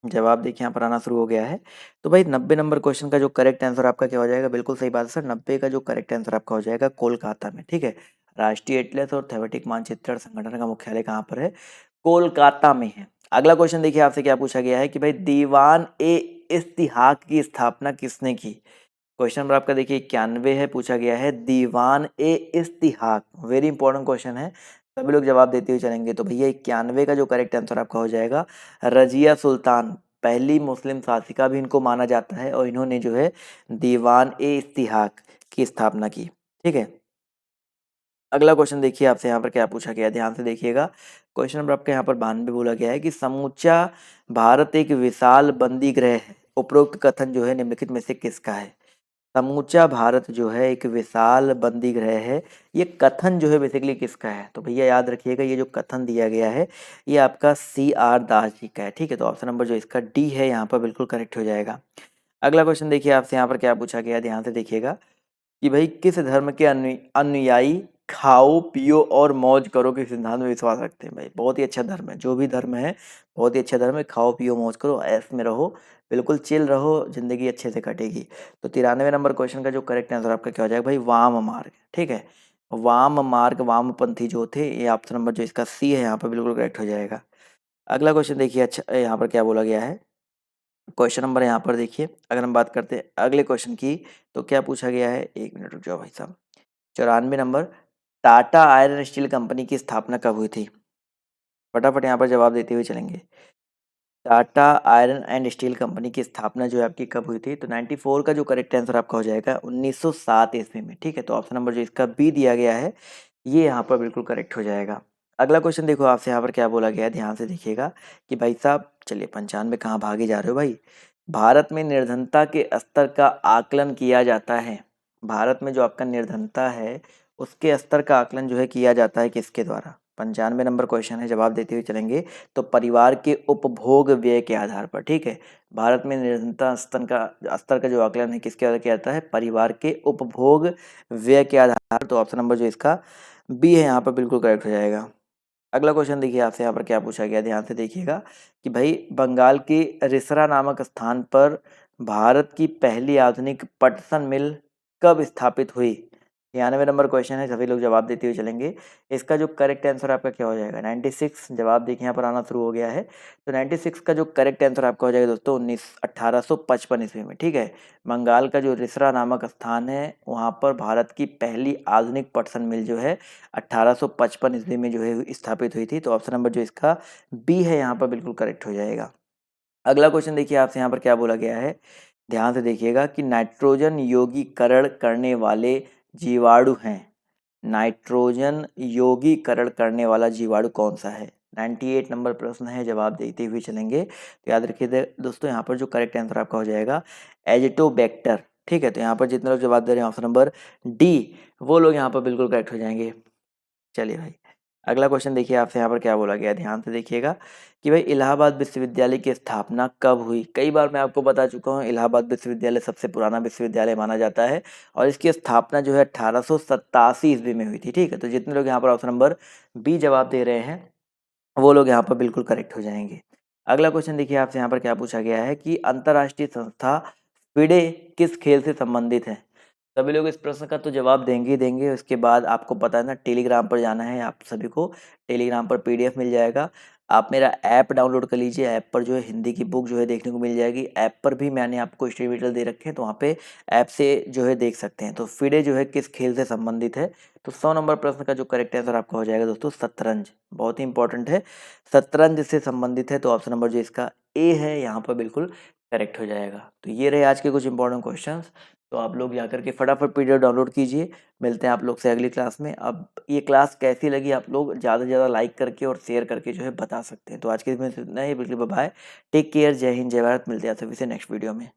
जवाब देखिए यहाँ पर आना शुरू हो गया है। तो भाई 90 नंबर क्वेश्चन का जो करेक्ट आंसर आपका क्या हो जाएगा, बिल्कुल सही बात है सर, 90 का जो करेक्ट आंसर आपका हो जाएगा कोलकाता में। ठीक है, राष्ट्रीय एटलस और थेमेटिक मानचित्रण संगठन का मुख्यालय कहाँ पर है, कोलकाता में है। अगला क्वेश्चन देखिए आपसे क्या पूछा गया है कि भाई दीवान ए इस्तिहाक की स्थापना किसने की। क्वेश्चन नंबर आपका देखिए 91 है, पूछा गया है दीवान ए इस्तिहाक, वेरी इंपॉर्टेंट क्वेश्चन है, सभी लोग जवाब देते हुए चलेंगे। तो भैया 91 का जो करेक्ट आंसर आपका हो जाएगा रजिया सुल्तान, पहली मुस्लिम शासिका भी इनको माना जाता है और इन्होंने जो है दीवान ए इस्तिहाक की स्थापना की। ठीक है, अगला क्वेश्चन देखिए आपसे यहाँ पर क्या पूछा गया है, ध्यान से देखिएगा। क्वेश्चन नंबर आपके यहाँ पर 92 बोला गया है कि समूचा भारत एक विशाल बंदी गृह है, उपरोक्त कथन जो है निम्नलिखित में से किसका है। समूचा भारत जो है एक विशाल बंदी गृह है, ये कथन जो है बेसिकली किसका है। तो भैया याद रखिएगा ये जो कथन दिया गया है ये आपका CR दास जी का है। ठीक है, तो ऑप्शन नंबर जो इसका डी है यहाँ पर बिल्कुल करेक्ट हो जाएगा। अगला क्वेश्चन देखिए आपसे यहाँ पर क्या पूछा गया है, ध्यान से देखिएगा कि भाई किस धर्म के अनुयायी खाओ पियो और मौज करो के सिद्धांत में विश्वास रखते हैं। भाई बहुत ही अच्छा धर्म है, जो भी धर्म है बहुत ही अच्छा धर्म है, खाओ पियो मौज करो, ऐश में रहो, बिल्कुल चिल रहो, जिंदगी अच्छे से कटेगी। तो 93 नंबर क्वेश्चन का जो करेक्ट आंसर आपका क्या हो जाएगा भाई वाम मार्ग। ठीक है, वाम मार्ग वामपंथी जो थे, ये ऑप्शन नंबर जो इसका सी है यहाँ पर बिल्कुल करेक्ट हो जाएगा। अगला क्वेश्चन देखिए, अच्छा यहाँ पर क्या बोला गया है, क्वेश्चन नंबर यहाँ पर देखिए अगर हम बात करते हैं अगले क्वेश्चन की तो क्या पूछा गया है, एक मिनट रुक जाओ भाई साहब। 94 number, Tata iron steel company की स्थापना कब हुई थी। फटाफट यहाँ पर जवाब देते हुए चलेंगे। Tata iron and steel company की स्थापना जो है आपकी कब हुई थी। तो 94 का जो करेक्ट आंसर आपका हो जाएगा 1907 ईस्वी में। ठीक है, तो ऑप्शन नंबर जो इसका बी दिया गया है ये यहाँ पर बिल्कुल करेक्ट हो जाएगा। अगला क्वेश्चन देखो आपसे यहाँ पर क्या बोला गया है, ध्यान से देखिएगा कि भाई साहब चलिए 95 कहाँ भागे जा रहे हो भाई। भारत में निर्धनता के स्तर का आकलन किया जाता है, भारत में जो आपका निर्धनता है उसके स्तर का आकलन जो है किया जाता है किसके द्वारा। 95 नंबर क्वेश्चन है, जवाब देते हुए चलेंगे। तो परिवार के उपभोग व्यय के आधार पर। ठीक है, भारत में निर्धनता स्तर का जो आकलन है किसके द्वारा किया जाता है, परिवार के उपभोग व्यय के आधार पर। तो ऑप्शन नंबर जो इसका बी है यहाँ पर बिल्कुल करेक्ट हो जाएगा। अगला क्वेश्चन देखिए आपसे यहाँ पर क्या पूछा गया, ध्यान से देखिएगा कि भाई बंगाल के रिसरा नामक स्थान पर भारत की पहली आधुनिक पटसन मिल कब स्थापित हुई? 96 नंबर क्वेश्चन है, सभी लोग जवाब देते हुए चलेंगे। इसका जो करेक्ट आंसर आपका क्या हो जाएगा? 96 जवाब देखिए यहाँ पर आना शुरू हो गया है। तो 96 का जो करेक्ट आंसर आपका हो जाएगा दोस्तों 1855 ईस्वी में, ठीक है। बंगाल का जो रिसरा नामक स्थान है वहाँ पर भारत की पहली आधुनिक पटसन मिल जो है 1855 ईस्वी में जो है स्थापित हुई थी। तो ऑप्शन नंबर जो इसका बी है यहाँ पर बिल्कुल करेक्ट हो जाएगा। अगला क्वेश्चन देखिए आपसे यहाँ पर क्या बोला गया है, ध्यान से देखिएगा कि नाइट्रोजन यौगीकरण करने वाले जीवाणु हैं। नाइट्रोजन यौगीकरण करने वाला जीवाणु कौन सा है? 98 नंबर प्रश्न है, जवाब देते हुए चलेंगे। तो याद रखिए दोस्तों यहाँ पर जो करेक्ट आंसर आपका हो जाएगा एजिटोबैक्टर, ठीक है। तो यहाँ पर जितने लोग जवाब दे रहे हैं ऑप्शन नंबर डी, वो लोग यहाँ पर बिल्कुल करेक्ट हो जाएंगे। चलिए भाई, अगला क्वेश्चन देखिए आपसे यहाँ पर क्या बोला गया है, ध्यान से देखिएगा कि भाई इलाहाबाद विश्वविद्यालय की स्थापना कब हुई? कई बार मैं आपको बता चुका हूँ, इलाहाबाद विश्वविद्यालय सबसे पुराना विश्वविद्यालय माना जाता है और इसकी स्थापना जो है 1887 ईस्वी में हुई थी, ठीक है। तो जितने लोग यहाँ पर ऑप्शन नंबर बी जवाब दे रहे हैं वो लोग यहाँ पर बिल्कुल करेक्ट हो जाएंगे। अगला क्वेश्चन देखिए आपसे यहाँ पर क्या पूछा गया है कि अंतर्राष्ट्रीय संस्था फिडे किस खेल से संबंधित है? सभी लोग इस प्रश्न का तो जवाब देंगे ही देंगे। उसके बाद आपको पता है ना, टेलीग्राम पर जाना है आप सभी को। टेलीग्राम पर पीडीएफ मिल जाएगा, आप मेरा ऐप डाउनलोड कर लीजिए। ऐप पर जो है हिंदी की बुक जो है देखने को मिल जाएगी। ऐप पर भी मैंने आपको स्टडी मटेरियल दे रखे हैं, तो वहाँ पे ऐप से जो है देख सकते हैं। तो फिडे जो है किस खेल से संबंधित है? तो 100 नंबर प्रश्न का जो करेक्ट आंसर आपका हो जाएगा दोस्तों शतरंज, बहुत ही इंपॉर्टेंट है। शतरंज से संबंधित है, तो ऑप्शन नंबर जो इसका ए है यहाँ पर बिल्कुल करेक्ट हो जाएगा। तो ये रहे आज के कुछ इंपॉर्टेंट क्वेश्चंस। तो आप लोग जाकर के फटाफट पीडीएफ डाउनलोड कीजिए। मिलते हैं आप लोग से अगली क्लास में। अब ये क्लास कैसी लगी आप लोग ज़्यादा से ज़्यादा लाइक करके और शेयर करके जो है बता सकते हैं। तो आज के दिन में इतना ही, बिल्कुल बाय, टेक केयर, जय हिंद, जय भारत। मिलते हैं आप सभी से नेक्स्ट वीडियो में।